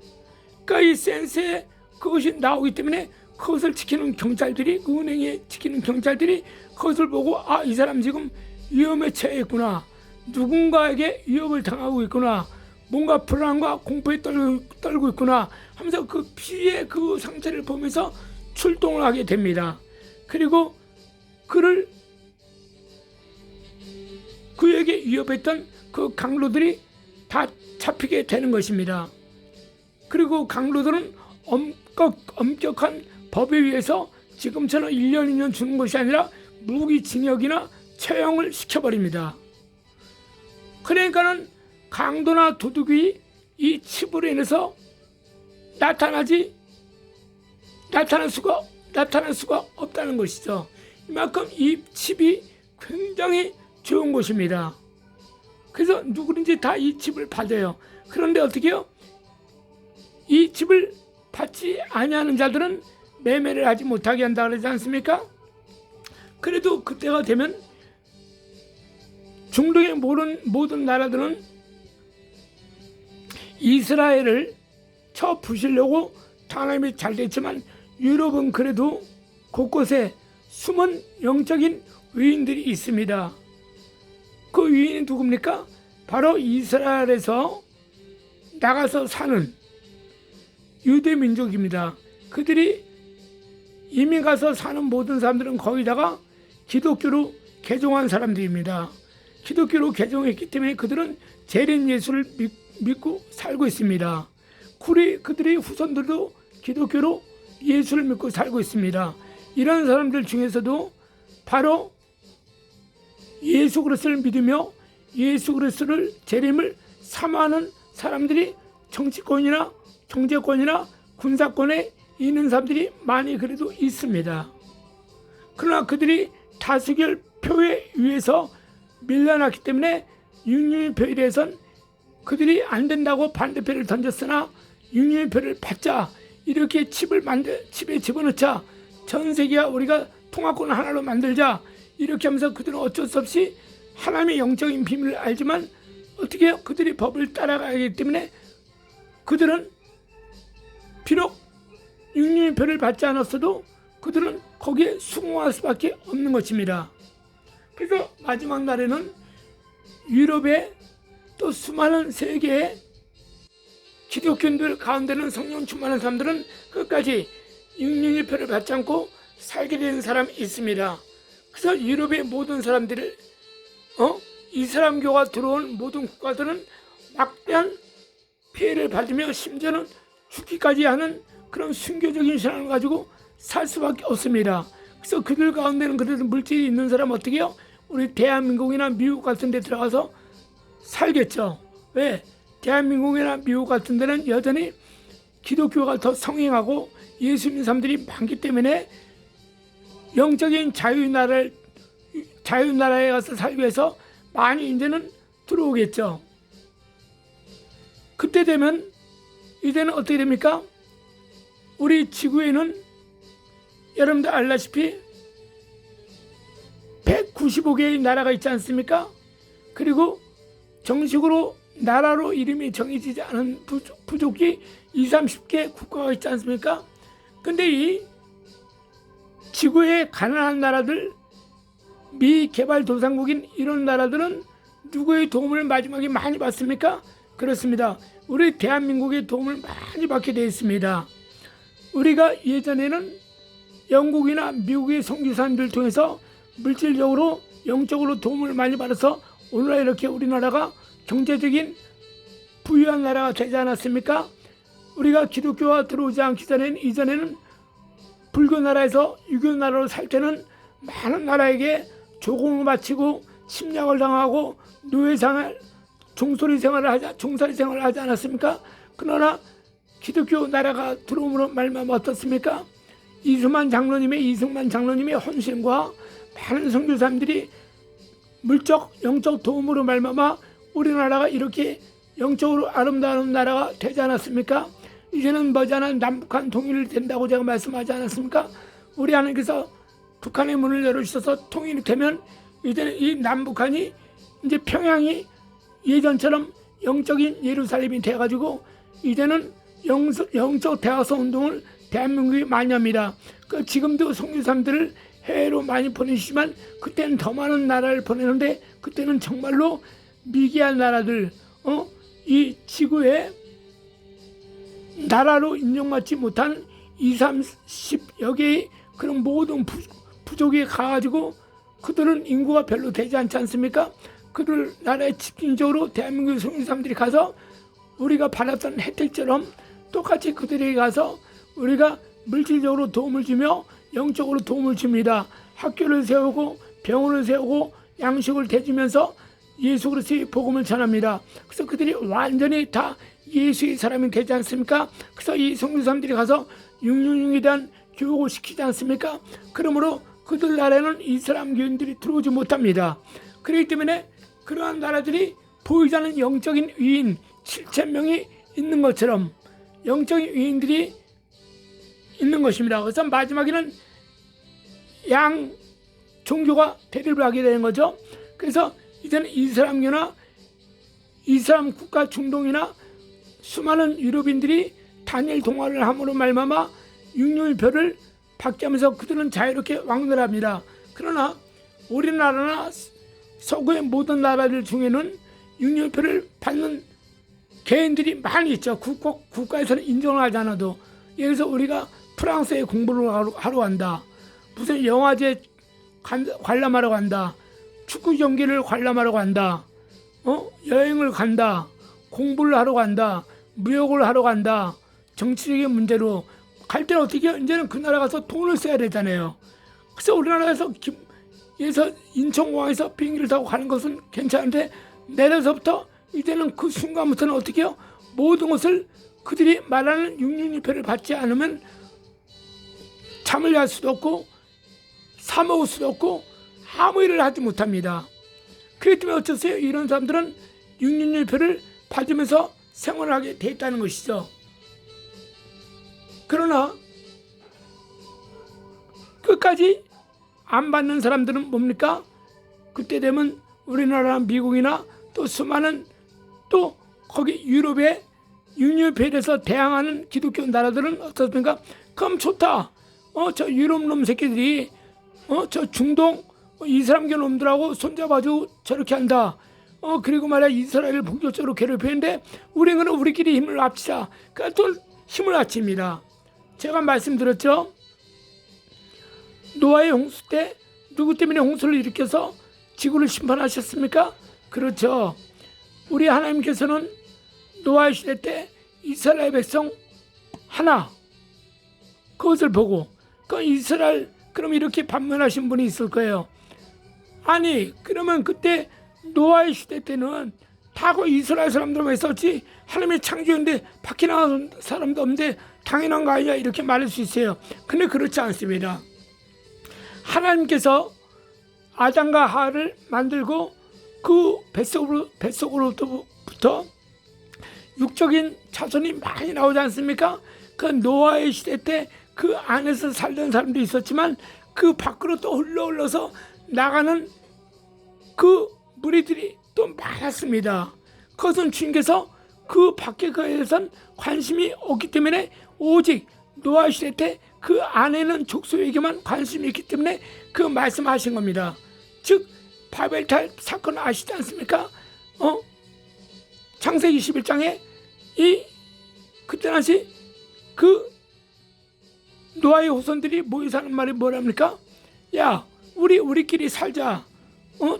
그러니까 이 센서에 그것이 나오기 때문에 그것을 지키는 경찰들이, 그 은행에 지키는 경찰들이 그것을 보고 아, 이 사람 지금 위험에 처해 있구나, 누군가에게 위협을 당하고 있구나, 뭔가 불안과 공포에 떨고 있구나 하면서 그 피의 그 상태를 보면서 출동을 하게 됩니다. 그리고 그에게 위협했던 그 강도들이 다 잡히게 되는 것입니다. 그리고 강도들은 엄격한 법에 의해서 지금처럼 1년 2년 주는 것이 아니라 무기징역이나 처형을 시켜버립니다. 그러니까는 강도나 도둑이 이 칩으로 인해서 나타날 수가 없다는 것이죠. 이만큼 이 칩이 굉장히 좋은 것입니다. 그래서 누구든지 다 이 칩을 받아요. 그런데 어떻게 해요? 이 칩을 받지 아니하는 자들은 매매를 하지 못하게 한다 그러지 않습니까? 그래도 그때가 되면 중동의 모든 나라들은 이스라엘을 쳐 부시려고 당함이 잘 됐지만 유럽은 그래도 곳곳에 숨은 영적인 위인들이 있습니다. 그 위인이 누굽니까? 바로 이스라엘에서 나가서 사는 유대 민족입니다. 그들이 이민 가서 사는 모든 사람들은 거기다가 기독교로 개종한 사람들입니다. 기독교로 개종했기 때문에 그들은 재림 예수를 믿고 살고 있습니다. 그들의 후손들도 기독교로 예수를 믿고 살고 있습니다. 이런 사람들 중에서도 바로 예수 그리스도를 믿으며 예수 그리스도를 재림을 사모하는 사람들이 정치권이나 경제권이나 군사권에 있는 사람들이 많이 그래도 있습니다. 그러나 그들이 다수결 표에 의해서 밀려났기 때문에 육류의 표에 대해서는 그들이 안 된다고 반대표를 던졌으나 육류의 표를 받자, 이렇게 칩에 집어넣자, 전 세계와 우리가 통합권 하나로 만들자, 이렇게 하면서 그들은 어쩔 수 없이 하나님의 영적인 비밀을 알지만 어떻게 해요? 그들이 법을 따라가야 하기 때문에 그들은 비록 육류의 표를 받지 않았어도 그들은 거기에 수긍할 수밖에 없는 것입니다. 그래서 마지막 날에는 유럽의 또 수많은 세계의 기독교인들 가운데는 성령 충만한 사람들은 끝까지 육류의 표를 받지 않고 살게 되는 사람이 있습니다. 그래서 유럽의 모든 사람들을 이슬람교가 들어온 모든 국가들은 막대한 피해를 받으며 심지어는 죽기까지 하는 그런 순교적인 신앙을 가지고 살 수밖에 없습니다. 그래서 그들 가운데는 그래도 물질이 있는 사람 어떻게 해요? 우리 대한민국이나 미국 같은 데 들어가서 살겠죠. 왜? 대한민국이나 미국 같은 데는 여전히 기독교가 더 성행하고 예수 믿는 사람들이 많기 때문에 영적인 자유나라에 가서 살기 위해서 많이 이제는 들어오겠죠. 그때 되면 이제는 어떻게 됩니까? 우리 지구에는 여러분들 알다시피 195개의 나라가 있지 않습니까? 그리고 정식으로 나라로 이름이 정해지지 않은 부족이 20-30개 국가가 있지 않습니까? 근데 이 지구의 가난한 나라들, 미개발도상국인 이런 나라들은 누구의 도움을 마지막에 많이 받습니까? 그렇습니다. 우리 대한민국의 도움을 많이 받게 되어 있습니다. 우리가 예전에는 영국이나 미국의 선교사님들 통해서 물질적으로 영적으로 도움을 많이 받아서 오늘날 이렇게 우리나라가 경제적인 부유한 나라가 되지 않았습니까? 우리가 기독교가 들어오지 않기 전에는 이전에는 불교 나라에서 유교 나라로 살 때는 많은 나라에게 조공을 바치고 침략을 당하고 노예생활, 종살이 생활을 하지 않았습니까? 그러나 기독교 나라가 들어옴으로 말미암아 어떻습니까? 이승만 장로님의 헌신과 많은 선교사님들이 물적, 영적 도움으로 말미암아 우리나라가 이렇게 영적으로 아름다운 나라가 되지 않았습니까? 이제는 머지않아 남북한 통일이 된다고 제가 말씀하지 않았습니까? 우리 하나님께서 북한의 문을 열어주셔서 통일이 되면 이제는 이 남북한이 이제 평양이 예전처럼 영적인 예루살렘이 돼가지고 이제는 영적 대화성 운동을 대한민국이 많이 합니다. 지금도 선교사님들을 해외로 많이 보내시지만 그때는 더 많은 나라를 보내는데 그때는 정말로 미개한 나라들, 이 지구에 나라로 인정받지 못한 20-30여 개의 그런 모든 부족이 가가지고 그들은 인구가 별로 되지 않지 않습니까? 그들 나라에 집중적으로 대한민국 선교사님들이 가서 우리가 받았던 혜택처럼 똑같이 그들에게 가서 우리가 물질적으로 도움을 주며 영적으로 도움을 줍니다. 학교를 세우고 병원을 세우고 양식을 대주면서 예수 그리스도의 복음을 전합니다. 그래서 그들이 완전히 다 예수의 사람이 되지 않습니까? 그래서 이 선교사님들이 가서 666에 대한 교육을 시키지 않습니까? 그러므로 그들 나라에는 이슬람 교인들이 들어오지 못합니다. 그렇기 때문에 그러한 나라들이 보이지 않는 영적인 위인 7,000명이 있는 것처럼 영적인 위인들이 있는 것입니다. 그래서 마지막에는 양 종교가 대립을 하게 되는 거죠. 그래서 이제는 이슬람교나 이슬람 국가 중동이나 수많은 유럽인들이 단일 동화를 함으로 말미암아 육륜표를 받게 하면서 그들은 자유롭게 왕래합니다. 그러나 우리나라나 서구의 모든 나라들 중에는 육륜표를 받는 개인들이 많이 있죠. 국가에서는 인정을 하지 않아도. 예를 들어서 우리가 프랑스에 공부를 하러 간다. 무슨 영화제 관람하러 간다. 축구 경기를 관람하러 간다. 여행을 간다. 공부를 하러 간다. 무역을 하러 간다. 정치적인 문제로 갈 때는 어떻게 해요? 이제는 그 나라 가서 돈을 써야 되잖아요. 그래서 우리나라에서 인천공항에서 비행기를 타고 가는 것은 괜찮은데 내려서부터 이제는 그 순간부터는 어떻게 해요? 모든 것을 그들이 말하는 666표를 받지 않으면 잠을 잘 수도 없고 사 먹을 수도 없고 아무 일을 하지 못합니다. 그렇기 때문에 어쩌세요? 이런 사람들은 666표를 받으면서 생활을 하게 돼 있다는 것이죠. 그러나 끝까지 안 받는 사람들은 뭡니까? 그때 되면 우리나라, 미국이나 또 수많은 또 거기 유럽의 육류배에서 대항하는 기독교 나라들은 어떻습니까? 그럼 좋다. 저 유럽 놈 새끼들이 저 중동 이슬람교 놈들하고 손잡아주고 저렇게 한다. 그리고 말이야 이스라엘을 본격적으로 괴롭히는데 우리는 우리끼리 힘을 합치자. 그러니까 또 힘을 합칩니다. 제가 말씀드렸죠. 노아의 홍수 때 누구 때문에 홍수를 일으켜서 지구를 심판하셨습니까? 그렇죠. 우리 하나님께서는 노아의 시대 때 이스라엘 백성 하나 그것을 보고 그 이스라엘 그럼 이렇게 반면하신 분이 있을 거예요. 아니 그러면 그때 노아의 시대 때는 다 그 이스라엘 사람들만 있었지 하나님이 창조했는데 밖에 나간 사람도 없는데 당연한 거 아니냐 이렇게 말할 수 있어요. 근데 그렇지 않습니다. 하나님께서 아담과 하와를 만들고 그 뱃속으로부터 육적인 자손이 많이 나오지 않습니까? 그 노아의 시대 때 그 안에서 살던 사람도 있었지만 그 밖으로 또 흘러서 나가는 그 무리들이 또 많았습니다. 그것은 주님께서 그 밖에 그에선 관심이 없기 때문에 오직 노아 시대 때 그 안에는 족속에게만 관심이 있기 때문에 그 말씀하신 겁니다. 즉 바벨탑 사건 아시지 않습니까? 창세기 21장에 그때 당시 그 노아의 후손들이 모여서 하는 말이 뭐랍니까? 야, 우리끼리 살자.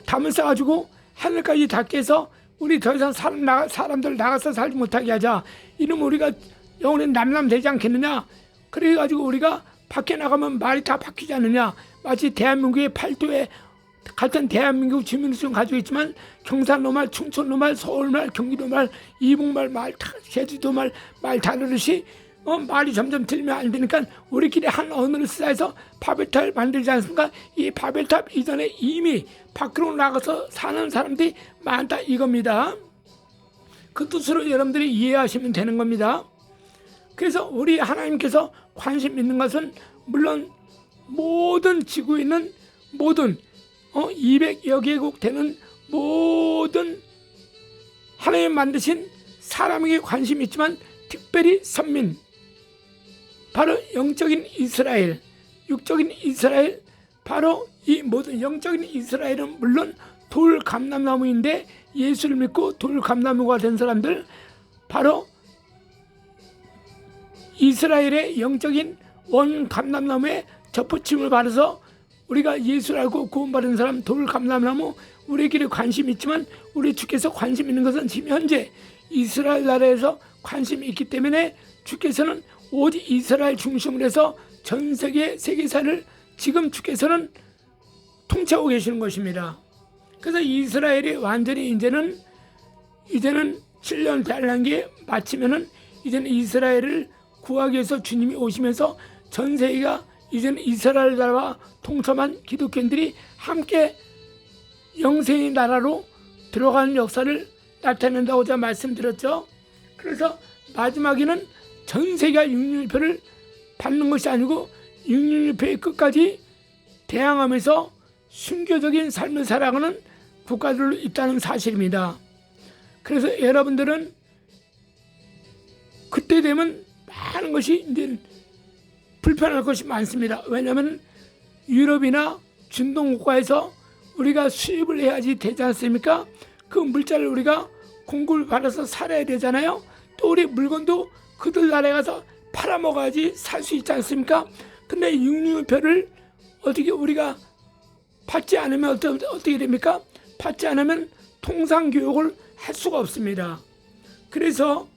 담을 쌓아가지고 하늘까지 닿게 해서 우리 더 이상 사람들 나가서 살지 못하게 하자. 이러면 우리가 영원히 남남되지 않겠느냐? 그래가지고 우리가 밖에 나가면 말이 다 바뀌지 않느냐? 마치 대한민국의 팔도에 같은 대한민국 주민수를 가지고 있지만 경상도 말, 충청도 말, 서울 말, 경기도 말, 이북말, 제주도 말 다르듯이 말이 점점 틀리면 안 되니까 우리끼리 한 언어를 쓰자 바벨탑을 만들지 않습니까? 이 바벨탑 이전에 이미 밖으로 나가서 사는 사람들이 많다 이겁니다. 그 뜻으로 여러분들이 이해하시면 되는 겁니다. 그래서 우리 하나님께서 관심 있는 것은 물론 모든 지구에 있는 모든 200여 개국 되는 모든 하나님 만드신 사람에게 관심이 있지만 특별히 선민, 바로 영적인 이스라엘, 육적인 이스라엘, 바로 이 모든 영적인 이스라엘은 물론 돌 감람나무인데 예수를 믿고 돌 감람나무가 된 사람들, 바로 이스라엘의 영적인 원 감람나무에 접붙임을 받아서 우리가 예수를 알고 구원받은 사람 돌 감람나무, 우리에게 관심이 있지만 우리 주께서 관심 있는 것은 지금 현재 이스라엘 나라에서 관심이 있기 때문에 주께서는 오직 이스라엘 중심으로 해서 전 세계 세계사를 지금 주께서는 통치하고 계시는 것입니다. 그래서 이스라엘이 완전히 이제는 7년 단란기 마치면은 이제는 이스라엘을 구하기 위해서 주님이 오시면서 전 세계가 이제는 이스라엘 나라와 통참한 기독교인들이 함께 영생의 나라로 들어가는 역사를 나타낸다고 제가 말씀드렸죠. 그래서 마지막에는 전 세계가 육륜일표를 받는 것이 아니고 육륜일표의 끝까지 대항하면서 순교적인 삶을 살아가는 국가들로 있다는 사실입니다. 그래서 여러분들은 그때 되면 많은 것이 이제 불편할 것이 많습니다. 왜냐하면 유럽이나 중동 국가에서 우리가 수입을 해야지 되지 않습니까? 그 물자를 우리가 공급을 받아서 살아야 되잖아요. 또 우리 물건도 그들 나라에 가서 팔아먹어야지 살 수 있지 않습니까? 근데 육륜표를 어떻게 우리가 받지 않으면 어떻게 됩니까? 받지 않으면 통상교육을 할 수가 없습니다. 그래서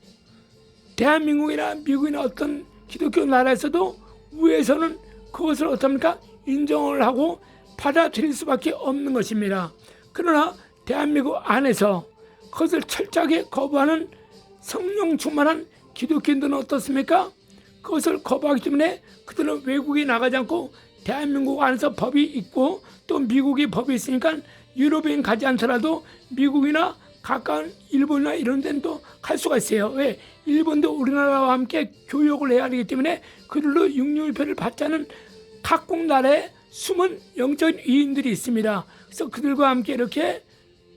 대한민국이나 미국이나 어떤 기독교 나라에서도 위에서는 그것을 어떻습니까? 인정을 하고 받아들일 수밖에 없는 것입니다. 그러나 대한민국 안에서 그것을 철저하게 거부하는 성령 충만한 기독교인들은 어떻습니까? 그것을 거부하기 때문에 그들은 외국에 나가지 않고 대한민국 안에서 법이 있고 또 미국의 법이 있으니까 유럽인 가지 않더라도 미국이나 가까운 일본이나 이런 데는 또 갈 수가 있어요. 왜? 일본도 우리나라와 함께 교역을 해야 하기 때문에 그들도 육륜일표를 받지 않은 각국 나라에 숨은 영적인 위인들이 있습니다. 그래서 그들과 함께 이렇게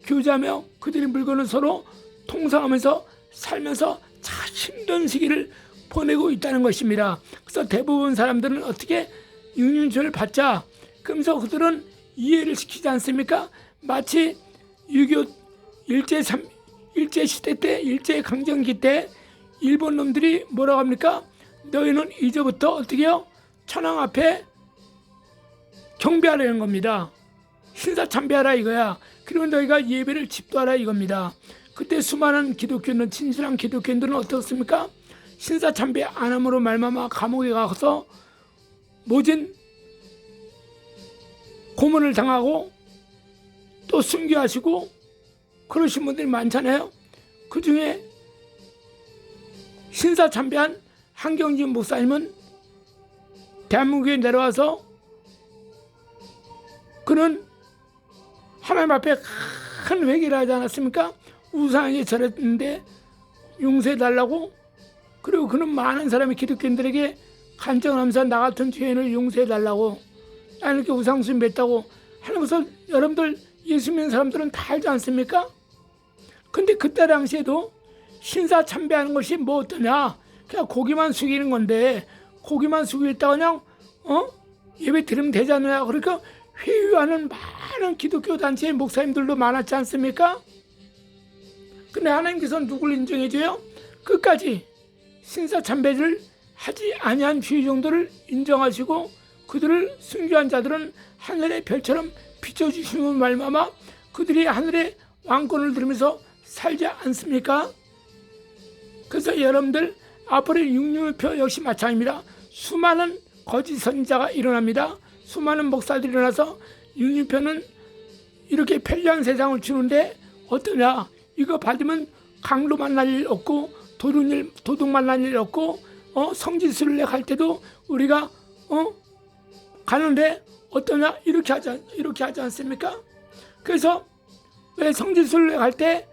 교제하며 그들의 물건을 서로 통상하면서 살면서 참 힘든 시기를 보내고 있다는 것입니다. 그래서 대부분 사람들은 어떻게 육륜일표를 받자, 그러면서 그들은 이해를 시키지 않습니까? 마치 6.25 일제시대 때, 일제강점기 때 일본 놈들이 뭐라고 합니까? 너희는 이제부터 어떻게 해요? 천황 앞에 경배하라는 겁니다. 신사참배하라 이거야. 그리고 너희가 예배를 집도하라 이겁니다. 그때 수많은 기독교인은, 진실한 기독교인들은 어떻습니까? 신사참배 안 함으로 말미암아 감옥에 가서 모진 고문을 당하고 또 순교하시고 그러신 분들이 많잖아요. 그 중에 신사참배한 한경진 목사님은 대한민국에 내려와서 그는 하나님 앞에 큰 회개를 하지 않았습니까? 우상에게 절했는데 용서해달라고. 그리고 그는 많은 사람이 기독교인들에게 간청하면서 나 같은 죄인을 용서해달라고, 나는 이렇게 우상숭 맺다고 하는 것을 여러분들 예수 믿는 사람들은 다 알지 않습니까? 근데 그때 당시에도 신사 참배하는 것이 뭐 어떠냐, 그냥 고기만 숙이는 건데 고기만 숙이고 있다가 그냥 예배 드리면 되잖아요. 그러니까 회유하는 많은 기독교 단체의 목사님들도 많았지 않습니까? 근데 하나님께서는 누굴 인정해줘요? 끝까지 신사 참배를 하지 아니한 주의종들을 인정하시고 그들을 순교한 자들은 하늘의 별처럼 비춰주시는 말마마 그들이 하늘의 왕권을 누리면서 살지 않습니까? 그래서 여러분들 앞으로 육륜표 역시 마찬가지입니다. 수많은 거짓 선지자가 일어납니다. 수많은 목사들이 일어나서 육륜표는 이렇게 편리한 세상을 주는데 어떠냐, 이거 받으면 강도 만날 일 없고 도둑 만날 일 없고 성지순례 갈 때도 우리가 가는데 어떠냐, 이렇게 하지 않습니까? 그래서 왜 성지순례 갈 때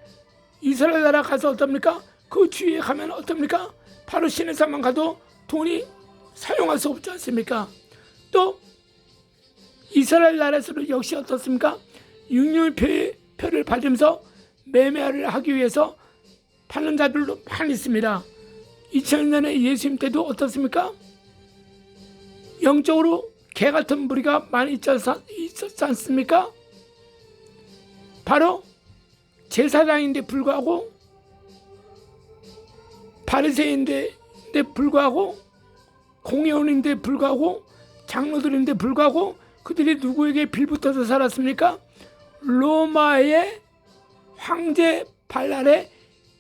이스라엘 나라 가서 어떻습니까? 그 주위에 가면 어떻습니까? 바로 시내산만 가도 돈이 사용할 수 없지 않습니까? 또 이스라엘 나라에서도 역시 어떻습니까? 육륜표를 받으면서 매매를 하기 위해서 파는 자들도 많이 있습니다. 2000년에 예수님 때도 어떻습니까? 영적으로 개같은 무리가 많이 있었지 않습니까? 바로 제사장인데 불구하고, 바리새인데 불구하고, 공회원인데 불구하고, 장로들인데 불구하고 그들이 누구에게 빌붙어서 살았습니까? 로마의 황제 발랄에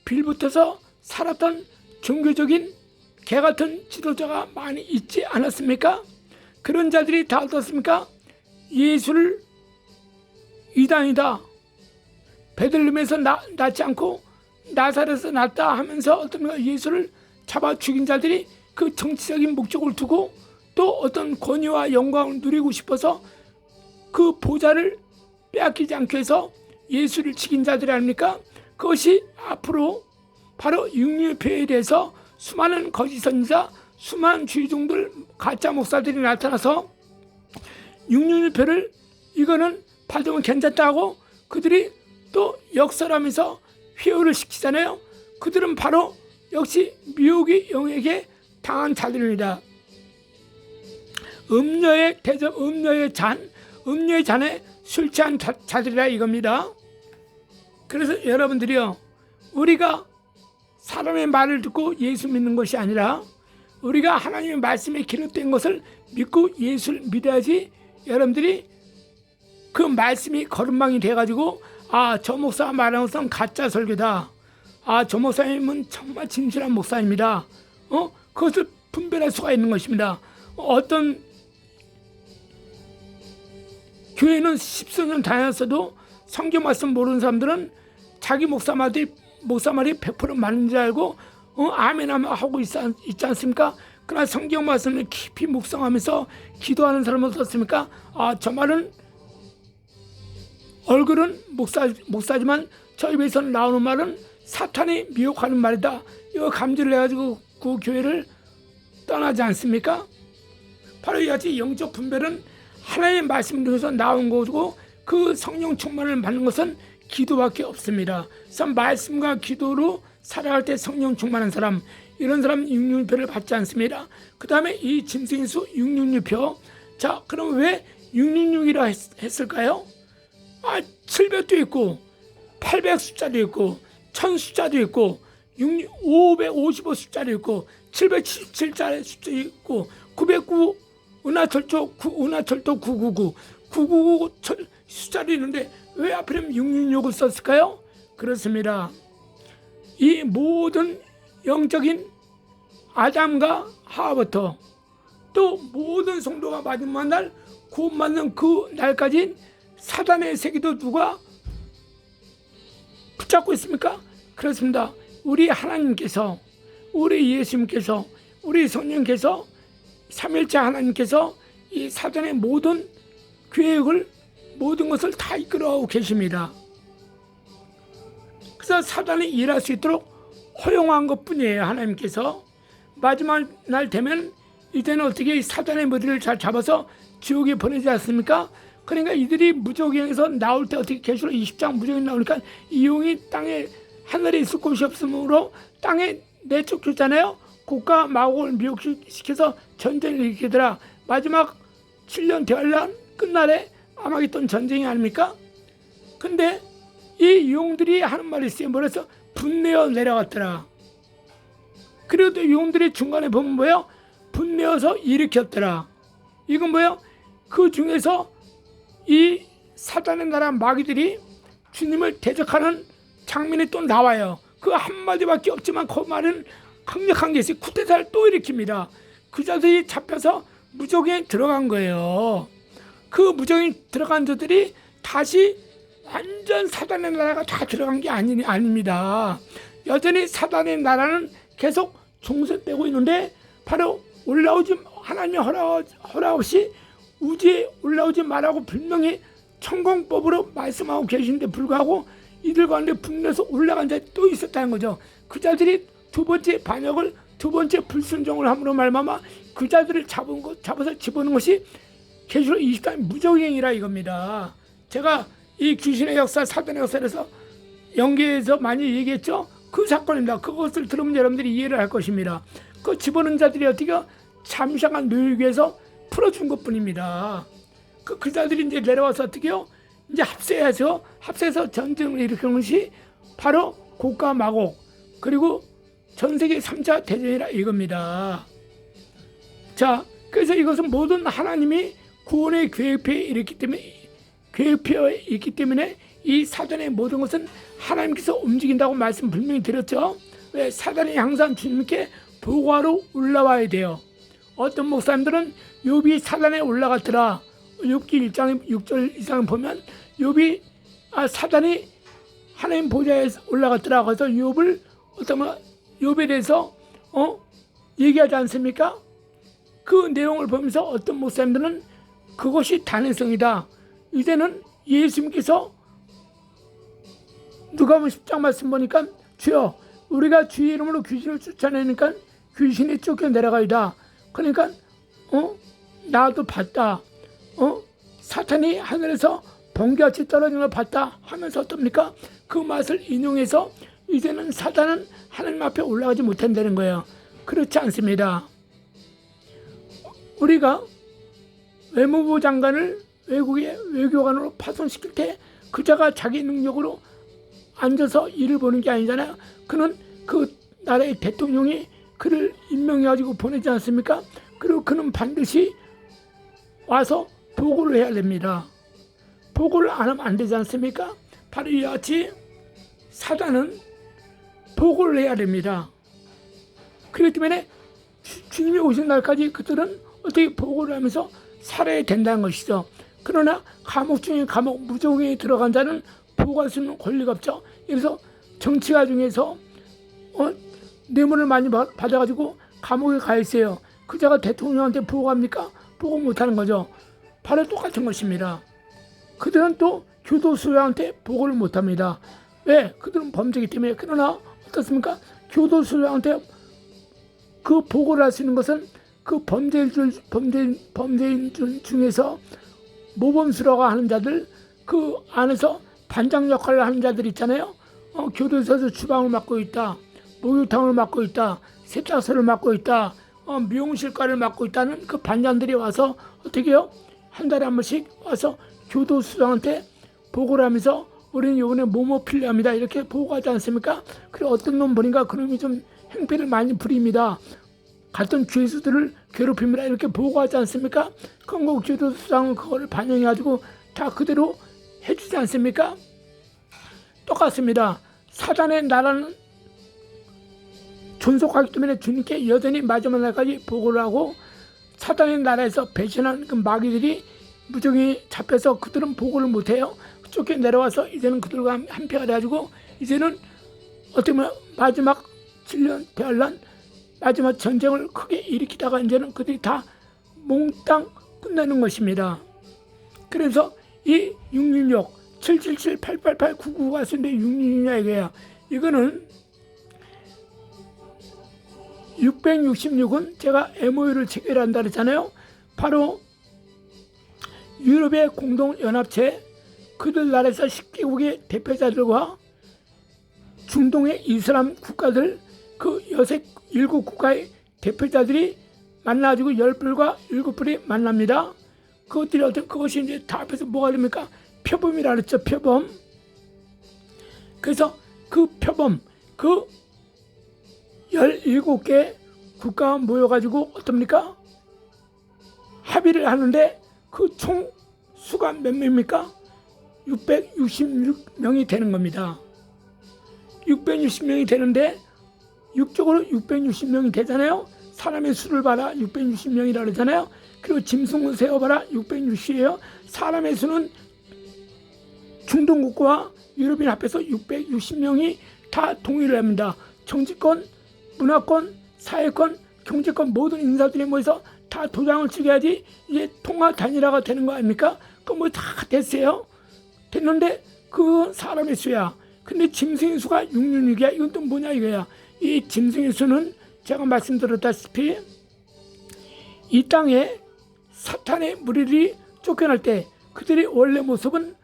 빌붙어서 살았던 종교적인 개같은 지도자가 많이 있지 않았습니까? 그런 자들이 다 어떻습니까? 예수를 이단이다, 베들레헴에서 낳지 않고 나사렛에서 낳았다 하면서 어떤 예수를 잡아 죽인 자들이 그 정치적인 목적을 두고 또 어떤 권위와 영광을 누리고 싶어서 그 보좌를 빼앗기지 않기 위해서 예수를 죽인 자들이 아닙니까? 그것이 앞으로 바로 육륜표에 대해서 수많은 거짓 선지자, 수많은 주의종들, 가짜 목사들이 나타나서 육륜표를 이거는 받으면 괜찮다고 그들이 또 역설하면서 회유를 시키잖아요. 그들은 바로 역시 미혹의 영에게 당한 자들입니다. 음료의 대접, 음료의 잔에 술 취한 자들이라 이겁니다. 그래서 여러분들이요, 우리가 사람의 말을 듣고 예수 믿는 것이 아니라 우리가 하나님의 말씀에 기록된 것을 믿고 예수를 믿어야지 여러분들이 그 말씀이 거름망이 돼가지고 저 목사가 말하는 것은 가짜 설교다, 저 목사님은 정말 진실한 목사입니다, 그것을 분별할 수가 있는 것입니다. 어떤 교회는 10수년 다녔어도 성경 말씀 모르는 사람들은 자기 목사 말이 100% 맞는 줄 알고 아멘 하고 있지 않습니까? 그러나 성경 말씀을 깊이 묵상하면서 기도하는 사람은 어떻습니까? 저 말은 얼굴은 목사지만 저 입에서 나오는 말은 사탄이 미혹하는 말이다, 이거 감지를 해가지고 그 교회를 떠나지 않습니까? 바로 이같이 영적 분별은 하나님의 말씀 중에서 나온 거고 그 성령 충만을 받는 것은 기도밖에 없습니다. 그래서 말씀과 기도로 살아갈 때 성령 충만한 사람, 이런 사람 육륜표를 받지 않습니다. 그 다음에 이 짐승인수 육륜유표. 자, 그럼 왜 666이라 했을까요? 700도 있고 800 숫자도 있고 1000 숫자도 있고 555 숫자도 있고 777자의 숫자 있고 909 은하철도 999 999 숫자도 있는데 왜 하필이면 666을 썼을까요? 그렇습니다. 이 모든 영적인 아담과 하와부터 또 모든 성도가 마지막 날 구원받는 그 날까지 사단의 세계도 누가 붙잡고 있습니까? 그렇습니다. 우리 하나님께서, 우리 예수님께서, 우리 성령께서, 삼일째 하나님께서 이 사단의 모든 계획을, 모든 것을 다 이끌어가고 계십니다. 그래서 사단이 일할 수 있도록 허용한 것뿐이에요. 하나님께서. 마지막 날 되면 이제는 어떻게 사단의 머리를 잘 잡아서 지옥에 보내지 않습니까? 그러니까 이들이 무적행에서 나올 때 어떻게 계시록 20장 무적행 나오니까 이 용이 땅에, 하늘에 있을 곳이 없으므로 땅에 내쫓겼잖아요. 국가 마곡을 미혹시켜서 전쟁을 일으키더라. 마지막 7년 대환란 끝날에 아마겟돈 전쟁이 아닙니까? 근데 이 용들이 하는 말이 있어요. 뭐래서 분내어 내려갔더라. 그리고 또 용들이 중간에 보면 뭐예요? 분내어서 일으켰더라. 이건 뭐예요? 그 중에서 이 사단의 나라 마귀들이 주님을 대적하는 장면이 또 나와요. 그 한마디밖에 없지만 그 말은 강력한 게 있어요. 쿠데타를 또 일으킵니다. 그 자들이 잡혀서 무적에 들어간 거예요. 그 무적에 들어간 자들이 다시 완전 사단의 나라가 다 들어간 게 아닙니다. 여전히 사단의 나라는 계속 종쇄되고 있는데 바로 하나님의 허락 없이 우주에 올라오지 말라고 분명히 천공법으로 말씀하고 계시는데 불구하고 이들 가운데 분내서 올라간 자들이 또 있었다는 거죠. 그 자들이 두 번째 반역을, 두 번째 불순종을 함으로 말미암아 그 자들을 잡아서 집어넣은 것이 계시록 20장 무적행이라 이겁니다. 제가 이 귀신의 역사, 사단의 역사에서 연계해서 많이 얘기했죠. 그 사건입니다. 그것을 들으면 여러분들이 이해를 할 것입니다. 그 집어넣은 자들이 어떻게 잠시간 노예에서 풀어준 것뿐입니다. 그 자들이 이제 내려와서 어떻게요? 이제 합세해서 전쟁을 일으키는 것이 바로 고가 마곡, 그리고 전 세계 3차 대전이라 이겁니다. 자, 그래서 이것은 모든 하나님이 구원의 계획표에 있기 때문에 이 사단의 모든 것은 하나님께서 움직인다고 말씀 분명히 드렸죠. 왜? 사단이 항상 주님께 보고하러 올라와야 돼요. 어떤 목사님들은 욥이 사단에 올라갔더라. 욥기 1장 6절 이상 보면 사단이 하나님 보좌에 올라갔더라. 그래서 욥에 대해서 얘기하지 않습니까? 그 내용을 보면서 어떤 목사님들은 그것이 단행성이다. 이제는 예수님께서 누가복음 10장 말씀 보니까 주여 우리가 주의 이름으로 귀신을 쫓아내니까 귀신이 쫓겨 내려가이다. 그러니까 나도 봤다. 사탄이 하늘에서 번개같이 떨어지는 걸 봤다 하면서 어떻습니까? 그 맛을 인용해서 이제는 사탄은 하나님 앞에 올라가지 못한다는 거예요. 그렇지 않습니다. 우리가 외무부 장관을 외국의 외교관으로 파송시킬 때 그자가 자기 능력으로 앉아서 일을 보는 게 아니잖아요. 그는 그 나라의 대통령이 그를 임명해가지고 보내지 않습니까? 그리고 그는 반드시 와서 보고를 해야 됩니다. 보고를 안 하면 안 되지 않습니까? 바로 이와 같이 사단은 보고를 해야 됩니다. 그렇기 때문에 주님이 오신 날까지 그들은 어떻게 보고를 하면서 살아야 된다는 것이죠. 그러나 감옥 중에 감옥 무적행에 들어간 자는 보고할 수 있는 권리가 없죠. 그래서 정치가 중에서 뇌물을 많이 받아가지고 감옥에 가 있어요. 그자가 대통령한테 보고합니까? 보고 못하는 거죠. 바로 똑같은 것입니다. 그들은 또 교도소장한테 보고를 못합니다. 왜? 그들은 범죄이기 때문에. 그러나 어떻습니까? 교도소장한테 그 보고를 할 수 있는 것은 그 범죄인 중에서 모범수라고 하는 자들, 그 안에서 반장 역할을 하는 자들 있잖아요. 교도소에서 주방을 맡고 있다, 목욕탕을 맡고 있다, 세탁소를 맡고 있다, 미용실과를 맡고 있다는 그 반장들이 와서 어떻게 해요? 한 달에 한 번씩 와서 교도소장한테 보고를 하면서 우리는 이번에 뭐뭐 필요합니다 이렇게 보고하지 않습니까? 그리고 어떤 놈 보니까 그놈이 좀 행패를 많이 부립니다. 같은 죄수들을 괴롭힙니다 이렇게 보고하지 않습니까? 그럼 교도소장은 그거를 반영해가지고 다 그대로 해주지 않습니까? 똑같습니다. 사단의 나라는 존속하기 때문에 주님께 여전히 마지막 날까지 보고를 하고, 사단의 나라에서 배신한 그 마귀들이 무적이 잡혀서 그들은 보고를 못해요. 쫓겨 내려와서 이제는 그들과 한패가 돼가지고 이제는 어떻게 보면 마지막 7년 대환란, 마지막 전쟁을 크게 일으키다가 이제는 그들이 다 몽땅 끝나는 것입니다. 그래서 이 666, 777, 888, 999가 쓰는데 666이냐 이거야. 이거는 666은 제가 MOU를 체결한다 그랬잖아요. 바로 유럽의 공동연합체, 그들 나라에서 10개국의 대표자들과 중동의 이슬람 국가들, 그 7국가의 대표자들이 만나가지고 10불과 7불이 만납니다. 그것이 이제 다 합해서 뭐가 됩니까? 표범이라 그랬죠. 표범. 그래서 그 표범, 그 17개 국가가 모여가지고 어떻습니까? 합의를 하는데 그 총 수가 몇 명입니까? 666명이 되는 겁니다. 660명이 되는데 육적으로 660명이 되잖아요. 사람의 수를 봐라 660명이라 그러잖아요. 그리고 짐승을 세어봐라 660이에요. 사람의 수는 중동국가와 유럽인 합해서 660명이 다 동의를 합니다. 정치권, 문화권, 사회권, 경제권 모든 인사들이 모여서 다 도장을 찍어야지 이제 통화 단일화가 되는 거 아닙니까? 그거 뭐 다 됐어요. 됐는데 그 사람의 수야. 근데 짐승의 수가 666이야. 이건 또 뭐냐 이거야. 이 짐승의 수는 제가 말씀드렸다시피 이 땅에 사탄의 무리들이 쫓겨날 때 그들의 원래 모습은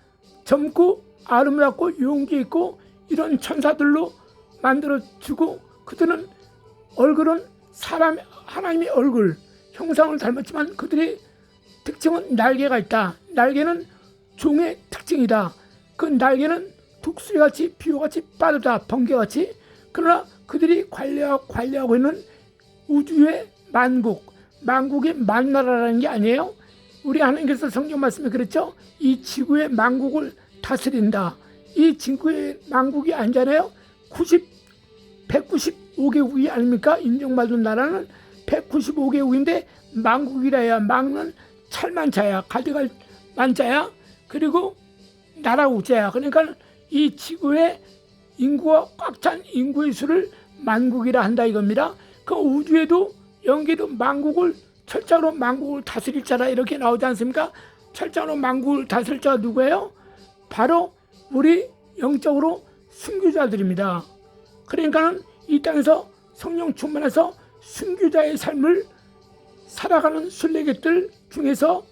젊고 아름답고 용기 있고 이런 천사들로 만들어주고, 그들은 얼굴은 하나님의 얼굴 형상을 닮았지만 그들의 특징은 날개가 있다. 날개는 종의 특징이다. 그 날개는 독수리같이 비호같이 빠르다. 번개같이. 그러나 그들이 관리하고 있는 우주의 만국의 만나라라는 게 아니에요. 우리 하나님께서 성경 말씀에 그랬죠. 이 지구의 만국을 다스린다. 이 지구의 만국이 아니잖아요. 195개국이 아닙니까? 인정받은 나라는 195개국인데 만국이라 해야, 만은 찰만자야, 가득할 만자야, 그리고 나라 우자야. 그러니까 이 지구의 인구가 꽉 찬 인구의 수를 만국이라 한다 이겁니다. 그 우주에도 영계도 철저로 만국을 다스릴 자라 이렇게 나오지 않습니까? 철저로 만국을 다스릴 자가 누구예요? 바로 우리 영적으로 순교자들입니다. 그러니까는 이 땅에서 성령 충만해서 순교자의 삶을 살아가는 순례객들 중에서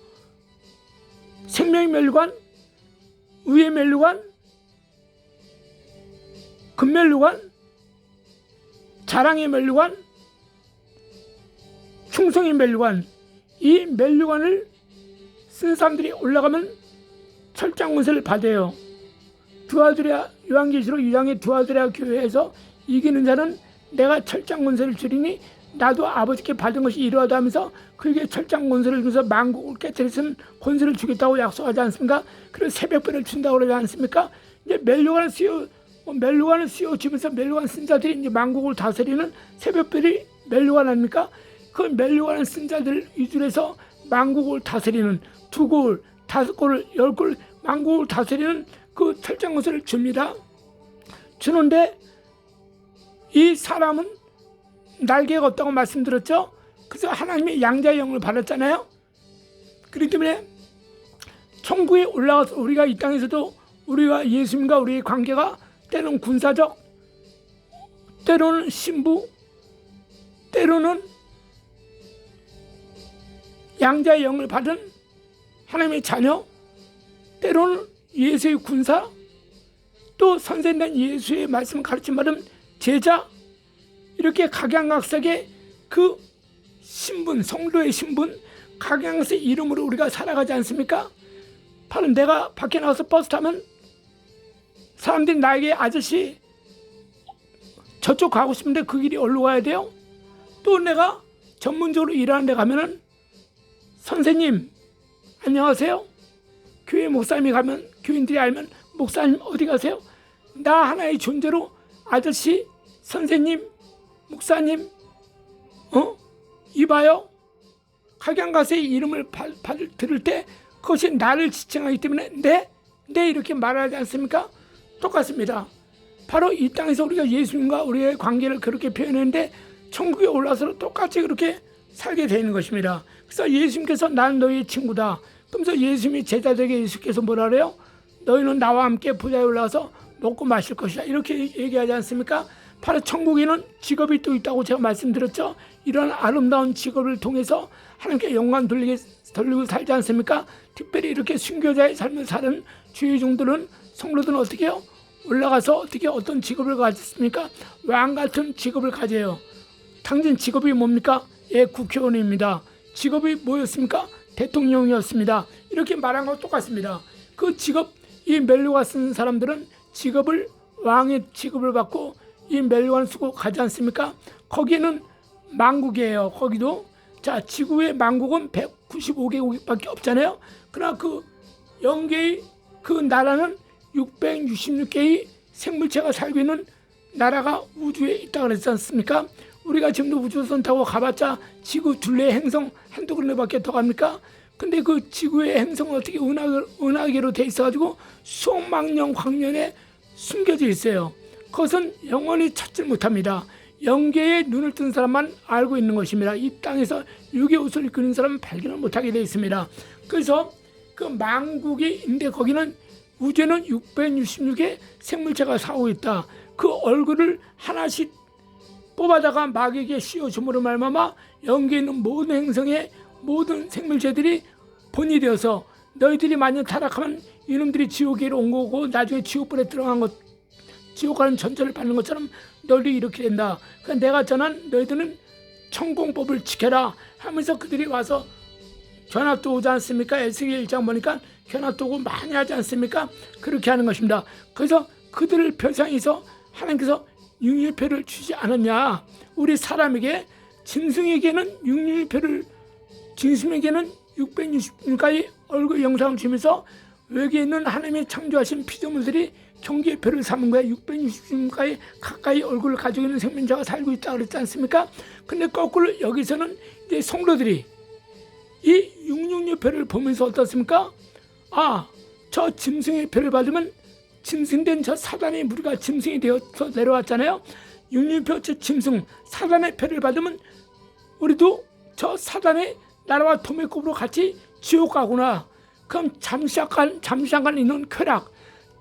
생명의 멸류관, 의의 멸류관, 금멸류관, 자랑의 멸류관, 충성의 멸류관, 이 멸류관을 쓴 사람들이 올라가면 철장 권세를 받아요. 요한계시록 2장의 두아드레아 교회에서 이기는 자는 내가 철장 권세를 주리니 나도 아버지께 받은 것이 이러하다 하면서 그에게 철장 권세를 주면서 만국을 깨뜨리는 권세를 주겠다고 약속하지 않습니까? 그리고 새벽별을 준다고 그러지 않습니까? 이제 멸류관을 씌워주면서 멸류관 쓴 자들이 이제 만국을 다스리는 새벽별이 멸류관 아닙니까? 그 멸류관을 쓴 자들 위주로 해서 만국을 다스리는 2골, 5골, 10골 만국을 다스리는 그 철장 권세를 줍니다. 주는데 이 사람은 날개가 없다고 말씀드렸죠. 그래서 하나님의 양자의 영을 받았잖아요. 그렇기 때문에 천국에 올라가서 우리가 이 땅에서도 우리가 예수님과 우리의 관계가 때로는 군사적, 때로는 신부, 때로는 양자의 영을 받은 하나님의 자녀, 때로는 예수의 군사, 또 선생된 예수의 말씀을 가르친 받은 제자, 이렇게 각양각색의 그 신분, 성도의 신분, 각양각색 이름으로 우리가 살아가지 않습니까? 바로 내가 밖에 나가서 버스 타면 사람들이 나에게 아저씨 저쪽 가고 싶은데 그 길이 어디로 가야 돼요? 또 내가 전문적으로 일하는 데 가면은 선생님 안녕하세요. 교회 목사님이 가면 교인들이 알면 목사님 어디 가세요? 나 하나의 존재로 아저씨, 선생님, 목사님, 이봐요. 각양각색의 이름을 들을 때 그것이 나를 지칭하기 때문에 네 이렇게 말하지 않습니까? 똑같습니다. 바로 이 땅에서 우리가 예수님과 우리의 관계를 그렇게 표현했는데 천국에 올라서 똑같이 그렇게 살게 되는 것입니다. 그래서 예수님께서 나는 너희의 친구다. 그러면서 예수님이 제자들에게 예수께서 뭐라 그래요? 너희는 나와 함께 부자에 올라가서 먹고 마실 것이다. 이렇게 얘기하지 않습니까? 바로 천국에는 직업이 또 있다고 제가 말씀드렸죠. 이런 아름다운 직업을 통해서 하나님께 영광 돌리고 살지 않습니까? 특별히 이렇게 순교자의 삶을 사는 주의 종들은 성도들은 어떻게 해요? 올라가서 어떻게 어떤 직업을 가졌습니까? 왕 같은 직업을 가져요. 당신 직업이 뭡니까? 예, 국회의원입니다. 직업이 뭐였습니까? 대통령이었습니다. 이렇게 말한 거 똑같습니다. 그 직업, 이 멜로가 쓴 사람들은 직업을 왕의 직업을 받고 이 멜로가 쓰고 가지 않습니까? 거기는 만국이에요. 거기도 자 지구의 만국은 195개국밖에 없잖아요. 그러나 그 영계의 그 나라는 666개의 생물체가 살고 있는 나라가 우주에 있다고 그랬지 않습니까? 우리가 지금도 우주선 타고 가봤자 지구 둘레 행성 한두 군데밖에 더 갑니까? 근데 그 지구의 행성은 어떻게 은하계로 돼 있어가지고 수억만 년 광년에 숨겨져 있어요. 그것은 영원히 찾지 못합니다. 영계에 눈을 뜬 사람만 알고 있는 것입니다. 이 땅에서 육의 옷을 입고 있는 사람은 발견을 못하게 되어 있습니다. 그래서 그 만국이 있는데 거기는 우주에는 666의 생물체가 살고 있다. 그 얼굴을 하나씩 뽑아다가 마귀에게 씌워줌으로 말미암아 영계에 있는 모든 행성의 모든 생물체들이 본이 되어서 너희들이 만약 타락하면 이놈들이 지옥에로 온 거고 나중에 지옥불에 들어간 것, 지옥 가는 전철을 받는 것처럼 너희도 이렇게 된다. 그러니까 내가 전한 너희들은 천공법을 지켜라 하면서 그들이 와서 견학도 오지 않습니까? 에스겔 1장 보니까 견학도 오고 많이 하지 않습니까? 그렇게 하는 것입니다. 그래서 그들을 별상에서 하나님께서 육륜표를 주지 않았냐. 우리 사람에게 짐승에게는 육륜표를, 짐승에게는 666가지 얼굴 영상을 주면서 외계에 있는 하나님의 창조하신 피조물들이 경계의 표를 삼은 거야. 666가지 가까이 얼굴을 가지고 있는 생명체가 살고 있다고 그랬지 않습니까? 근데 거꾸로 여기서는 이제 성도들이 이 666표를 보면서 어떻습니까? 아, 저 짐승의 표를 받으면 짐승된 저 사단의 무리가 짐승이 되어서 내려왔잖아요. 666표 저 짐승 사단의 표를 받으면 우리도 저 사단의 나라와 도매급으로 같이 지옥 가구나. 그럼 잠시잠깐 있는 쾌락,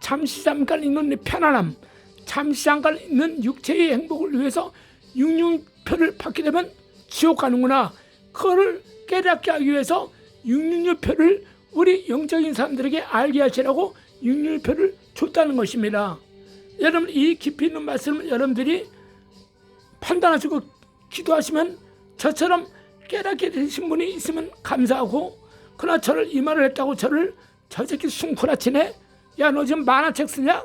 잠시잠깐 있는 편안함, 잠시잠깐 있는 육체의 행복을 위해서 666표를 받게 되면 지옥 가는구나. 그거를 깨닫게 하기 위해서 666표를 우리 영적인 사람들에게 알게 하시라고 666표를 줬다는 것입니다. 여러분 이 깊이 있는 말씀을 여러분들이 판단하시고 기도하시면 저처럼 깨닫게 되신 분이 있으면 감사하고, 그러나 저를 이 말을 했다고 저를 저 새끼 숭쿠라치네. 야, 너 지금 만화책 쓰냐?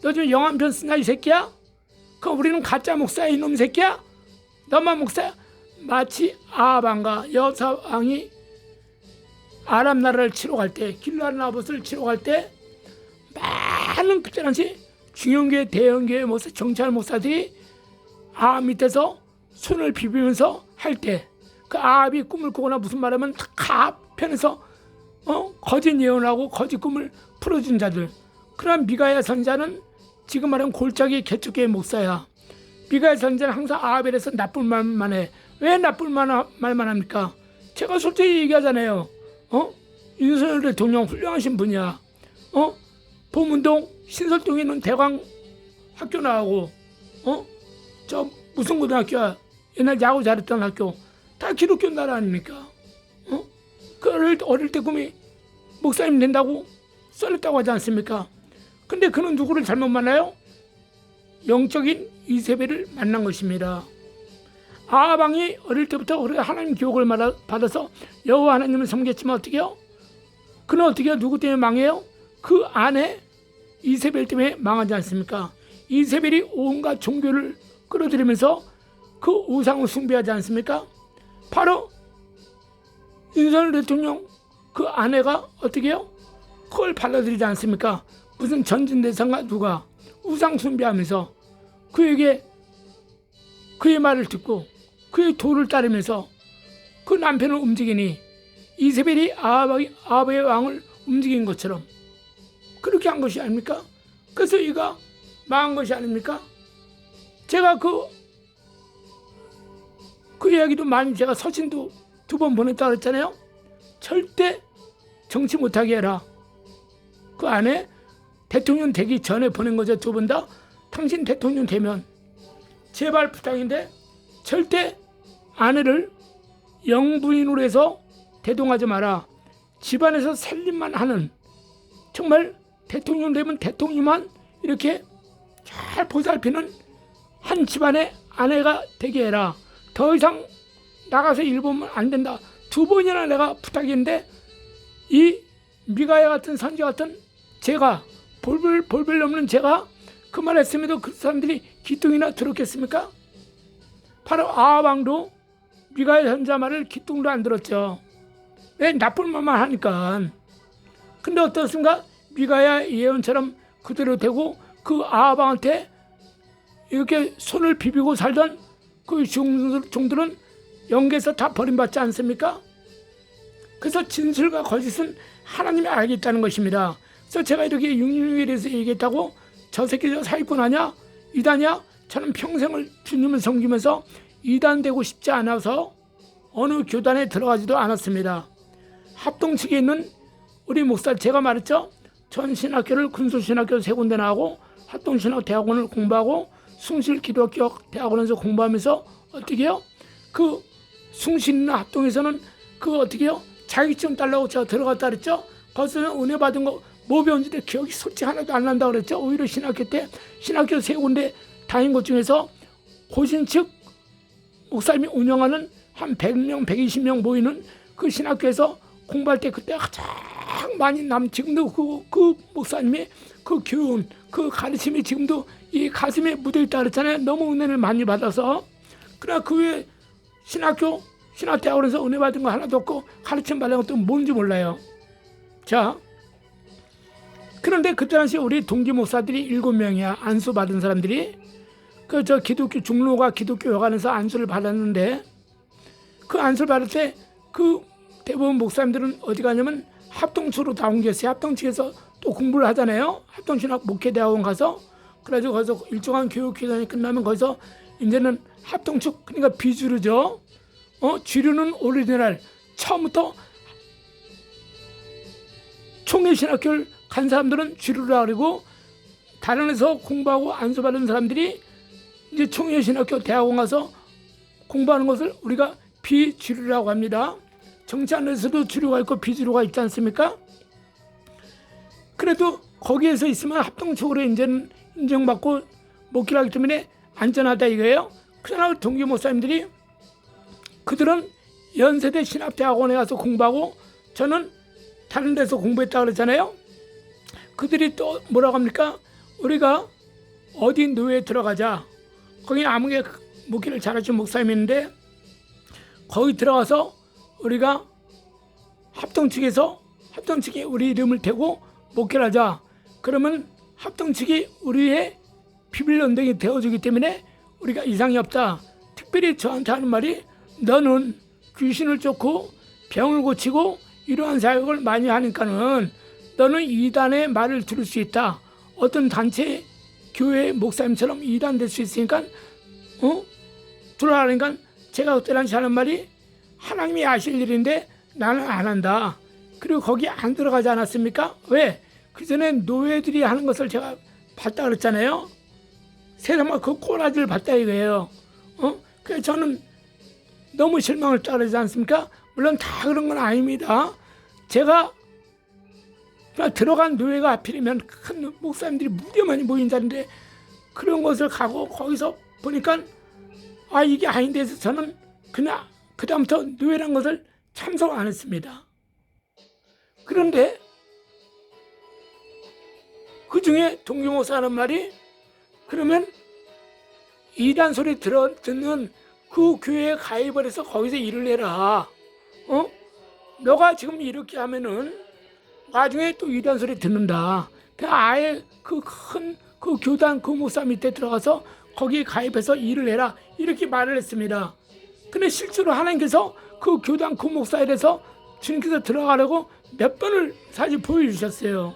너 지금 영화 한 편 쓰냐 이 새끼야? 그럼 우리는 가짜 목사야 이놈 새끼야? 너만 목사야? 마치 아합왕과 여사왕이 아람 나라를 치러 갈 때, 길르앗나봇을 치러 갈 때 많은 그때 당시 중형교회 대형교회 목사, 정찰 목사들이 아합 밑에서 손을 비비면서 할 때 그 아합이 꿈을 꾸거나 무슨 말하면 가합 편에서 거짓 예언하고 거짓 꿈을 풀어준 자들. 그러나 미가야 선자는 지금 말하면 골짜기 개척교회 목사야. 미가야 선자는 항상 아합에 대해서 나쁜 말만 해. 왜 나쁜 말만 합니까? 제가 솔직히 얘기하잖아요. 윤석열 대통령 훌륭하신 분이야. 보문동 신설동에 있는 대광 학교 나오고 저 무슨 고등학교야? 옛날 야구 잘했던 학교. 다 기독교 나라 아닙니까? 그 어릴 때 꿈이 목사님 된다고 썰렸다고 하지 않습니까? 근데 그는 누구를 잘못 만나요? 영적인 이세벨을 만난 것입니다. 아합왕이 어릴 때부터 하나님 교육을 받아서 여호와 하나님을 섬겼지만 어떻게 해요? 그는 어떻게 해요? 누구 때문에 망해요? 그 아내 이세벨 때문에 망하지 않습니까? 이세벨이 온갖 종교를 끌어들이면서 그 우상을 숭배하지 않습니까? 바로 윤석열 대통령 그 아내가 어떻게 해요? 그걸 받아들이지 않습니까? 무슨 전진대사가 누가 우상 숭배하면서 그에게 그의 말을 듣고 그의 도를 따르면서 그 남편을 움직이니 이세벨이 아합의 왕을 움직인 것처럼 그렇게 한 것이 아닙니까? 그래서 이가 망한 것이 아닙니까? 제가 그 이야기도 많이 제가 서신도 2번 보냈다고 그랬잖아요. 절대 정치 못하게 해라. 그 안에 대통령 되기 전에 보낸 거죠. 2번 다. 당신 대통령 되면 제발 부탁인데 절대 아내를 영부인으로 해서 대동하지 마라. 집안에서 살림만 하는, 정말 대통령 되면 대통령만 이렇게 잘 보살피는 한 집안의 아내가 되게 해라. 더 이상 나가서 일 보면 안 된다. 2번이나 내가 부탁했는데 이 미가야 같은 선지 같은 제가 볼별 넘는 제가 그 말 했음에도 그 사람들이 기뚱이나 들었겠습니까? 바로 아하방도 미가야 선자 말을 기뚱도 안 들었죠. 왜? 나쁜 말만 하니까. 근데 어떻습니까? 미가야 예언처럼 그대로 되고 그 아하방한테 이렇게 손을 비비고 살던 그 종들은 영계에서 다 버림받지 않습니까? 그래서 진실과 거짓은 하나님이 알겠다는 것입니다. 그래서 제가 이렇게 666에 대해서 얘기했다고 저 새끼 저 사기꾼 아냐? 이단이야? 저는 평생을 주님을 섬기면서 이단 되고 싶지 않아서 어느 교단에 들어가지도 않았습니다. 합동 측에 있는 우리 목사, 제가 말했죠. 전 신학교를 군소신학교 3군데 나오고 합동신학 대학원을 공부하고 숭실기독교 대학원에서 공부하면서 어떻게 해요? 그 숭실이나 합동에서는 그 어떻게 해요? 자격증 달라고 제가 들어갔다 그랬죠. 거기서는 은혜 받은 거 뭐 배운지도 기억이 솔직히 하나도 안 난다 그랬죠. 오히려 신학교 때 신학교 3군데 다닌 곳 중에서 고신 측 목사님이 운영하는 한 100명, 120명 모이는 그 신학교에서 공부할 때 그때 가장 많이 지금도 그 목사님의 그 교훈, 그 가르침이 지금도 이 가슴에 묻어있다 그랬잖아요. 너무 은혜를 많이 받아서. 그러나 그 외에 신학대학원에서 은혜 받은 거 하나도 없고 가르침 받은 것도 뭔지 몰라요. 자, 그런데 그때 당시 우리 동기 목사들이 7명이야. 안수 받은 사람들이. 그 저 기독교 중로가 기독교 여관에서 안수를 받았는데 그 안수를 받을 때 그 대부분 목사님들은 어디 가냐면 합동측으로 다 옮겼어요. 합동측에서 또 공부를 하잖아요. 합동신학 목회대학원 가서. 그래가지고 거기서 일정한 교육기간이 끝나면 거기서 이제는 합동측, 그러니까 비주류죠. 주류는 오리지널 처음부터 총회신학교를 간 사람들은 주류라 그러고 다른 데서 공부하고 안수받은 사람들이 이제 총회신학교 대학원 가서 공부하는 것을 우리가 비주류라고 합니다. 정치 안에서도 주류가 있고 비주류가 있지 않습니까? 그래도 거기에서 있으면 합동적으로 이제는 인정받고 목회를 하기 때문에 안전하다 이거예요. 그러나 동기 목사님들이 그들은 연세대 신학대학원에 가서 공부하고 저는 다른 데서 공부했다고 그랬잖아요. 그들이 또 뭐라고 합니까? 우리가 어디 노예에 들어가자. 거기 아무개 목회를 잘하신 목사님이 있는데 거기 들어가서 우리가 합동 측이 우리 이름을 대고 목회를 하자. 그러면 합동 측이 우리의 비밀 언덕이 되어주기 때문에 우리가 이상이 없다. 특별히 저한테 하는 말이 너는 귀신을 쫓고 병을 고치고 이러한 사역을 많이 하니까는 너는 이단의 말을 들을 수 있다. 어떤 단체 교회 목사님처럼 이단 될 수 있으니까 들어가니까 제가 그때 당시 하는 말이 하나님이 아실 일인데 나는 안 한다. 그리고 거기 안 들어가지 않았습니까? 왜? 그 전에 노예들이 하는 것을 제가 봤다 그랬잖아요. 세상만 그 꼬라지를 봤다 이거예요. 그래서 저는 너무 실망을 따르지 않습니까? 물론 다 그런 건 아닙니다. 제가 들어간 노예가 하필이면 큰 목사님들이 무려 많이 모인 자리인데 그런 것을 가고 거기서 보니까 이게 아닌데 해서 저는 그냥 그다음부터 노예란 것을 참석 안 했습니다. 그런데 그 중에 동기 목사 하는 말이 그러면 이단 소리 듣는 그 교회에 가입을 해서 거기서 일을 해라. 너가 지금 이렇게 하면은 나중에 또 이단 소리 듣는다. 아예 그 큰 그 교단 그 목사 밑에 들어가서 거기에 가입해서 일을 해라. 이렇게 말을 했습니다. 근데 실제로 하나님께서 그 교단 그 목사에 대해서 주님께서 들어가려고 몇 번을 사실 보여주셨어요.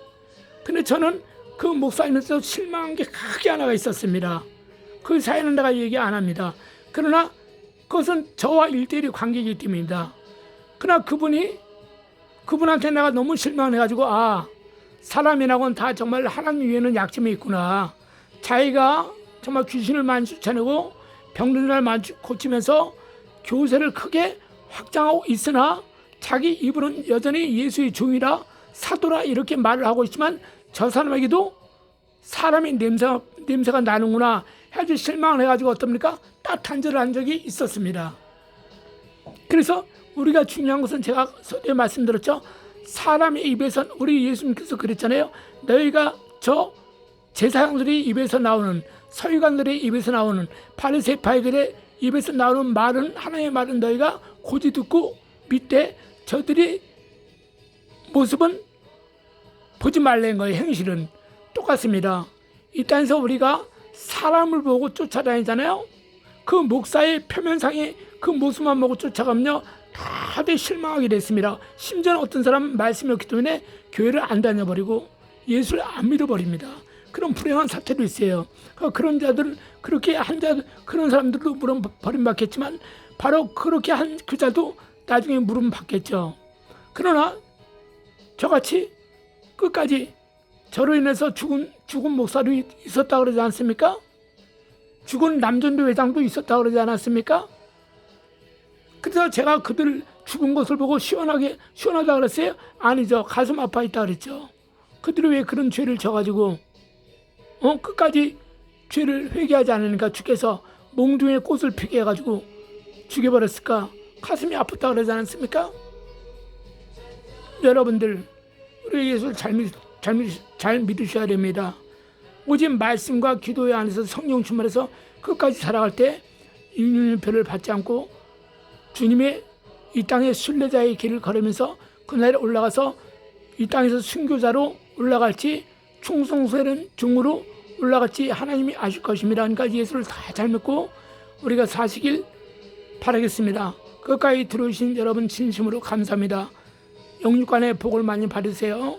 근데 저는 그 목사님에서 실망한 게 크게 하나가 있었습니다. 그 사연은 내가 얘기 안 합니다. 그러나 그것은 저와 1대1의 관계이기 때문입니다. 그러나 그분한테 내가 너무 실망해가지고 사람이라고는 다 정말 하나님 위에는 약점이 있구나. 자기가 정말 귀신을 많이 쫓아내고 병든 날 많이 고치면서 교세를 크게 확장하고 있으나 자기 입으로는 여전히 예수의 종이라 사도라 이렇게 말을 하고 있지만 저 사람에게도 사람의 냄새가 나는구나 해가지고 실망을 해가지고 어떻습니까? 따탄절을 한 적이 있었습니다. 그래서 우리가 중요한 것은 제가 서두에 말씀드렸죠. 사람의 입에서 우리 예수님께서 그랬잖아요. 너희가 저 제사장들의 입에서 나오는 서기관들의 입에서 나오는 바리새파이들의 입에서 나오는 말은 하나님의 말은 너희가 고지 듣고 믿되 저들이 모습은 보지 말라는 거예요. 행실은 똑같습니다. 이 땅에서 우리가 사람을 보고 쫓아다니잖아요. 그 목사의 표면상의 그 모습만 보고 쫓아가면요 다들 실망하게 됐습니다. 심지어는 어떤 사람은 말씀이 없기 때문에 교회를 안 다녀버리고 예수를 안 믿어버립니다. 그런 불행한 사태도 있어요. 그런 자들은 그렇게 한 자들 그런 사람들도 물론 버림받겠지만 바로 그렇게 한 그 자도 나중에 물음 받겠죠. 그러나 저같이 끝까지 저로 인해서 죽은 목사도 있었다 그러지 않습니까? 죽은 남전도 회장도 있었다 그러지 않았습니까? 그래서 제가 그들 죽은 것을 보고 시원하다 그랬어요? 아니죠. 가슴 아파 있다 그랬죠. 그들이 왜 그런 죄를 져가지고 끝까지 죄를 회개하지 않으니까 주께서 몽둥이에 꽃을 피게 해가지고 죽여버렸을까? 가슴이 아프다 그러지 않았습니까? 여러분들 우리 예수를 잘 믿으셔야 됩니다. 오직 말씀과 기도에 안에서 성령 충만해서 끝까지 살아갈 때 인륜별을 받지 않고 주님의 이 땅의 순례자의 길을 걸으면서 그날에 올라가서 이 땅에서 순교자로 올라갈지 충성스러운 종으로 올라갈지 하나님이 아실 것입니다. 그러니까 예수를 다 잘 믿고 우리가 사시길 바라겠습니다. 끝까지 들어오신 여러분 진심으로 감사합니다. 영육간의 복을 많이 받으세요.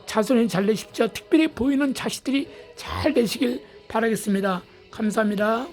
자손이 잘 되십시오. 특별히 보이는 자식들이 잘 되시길 바라겠습니다. 감사합니다.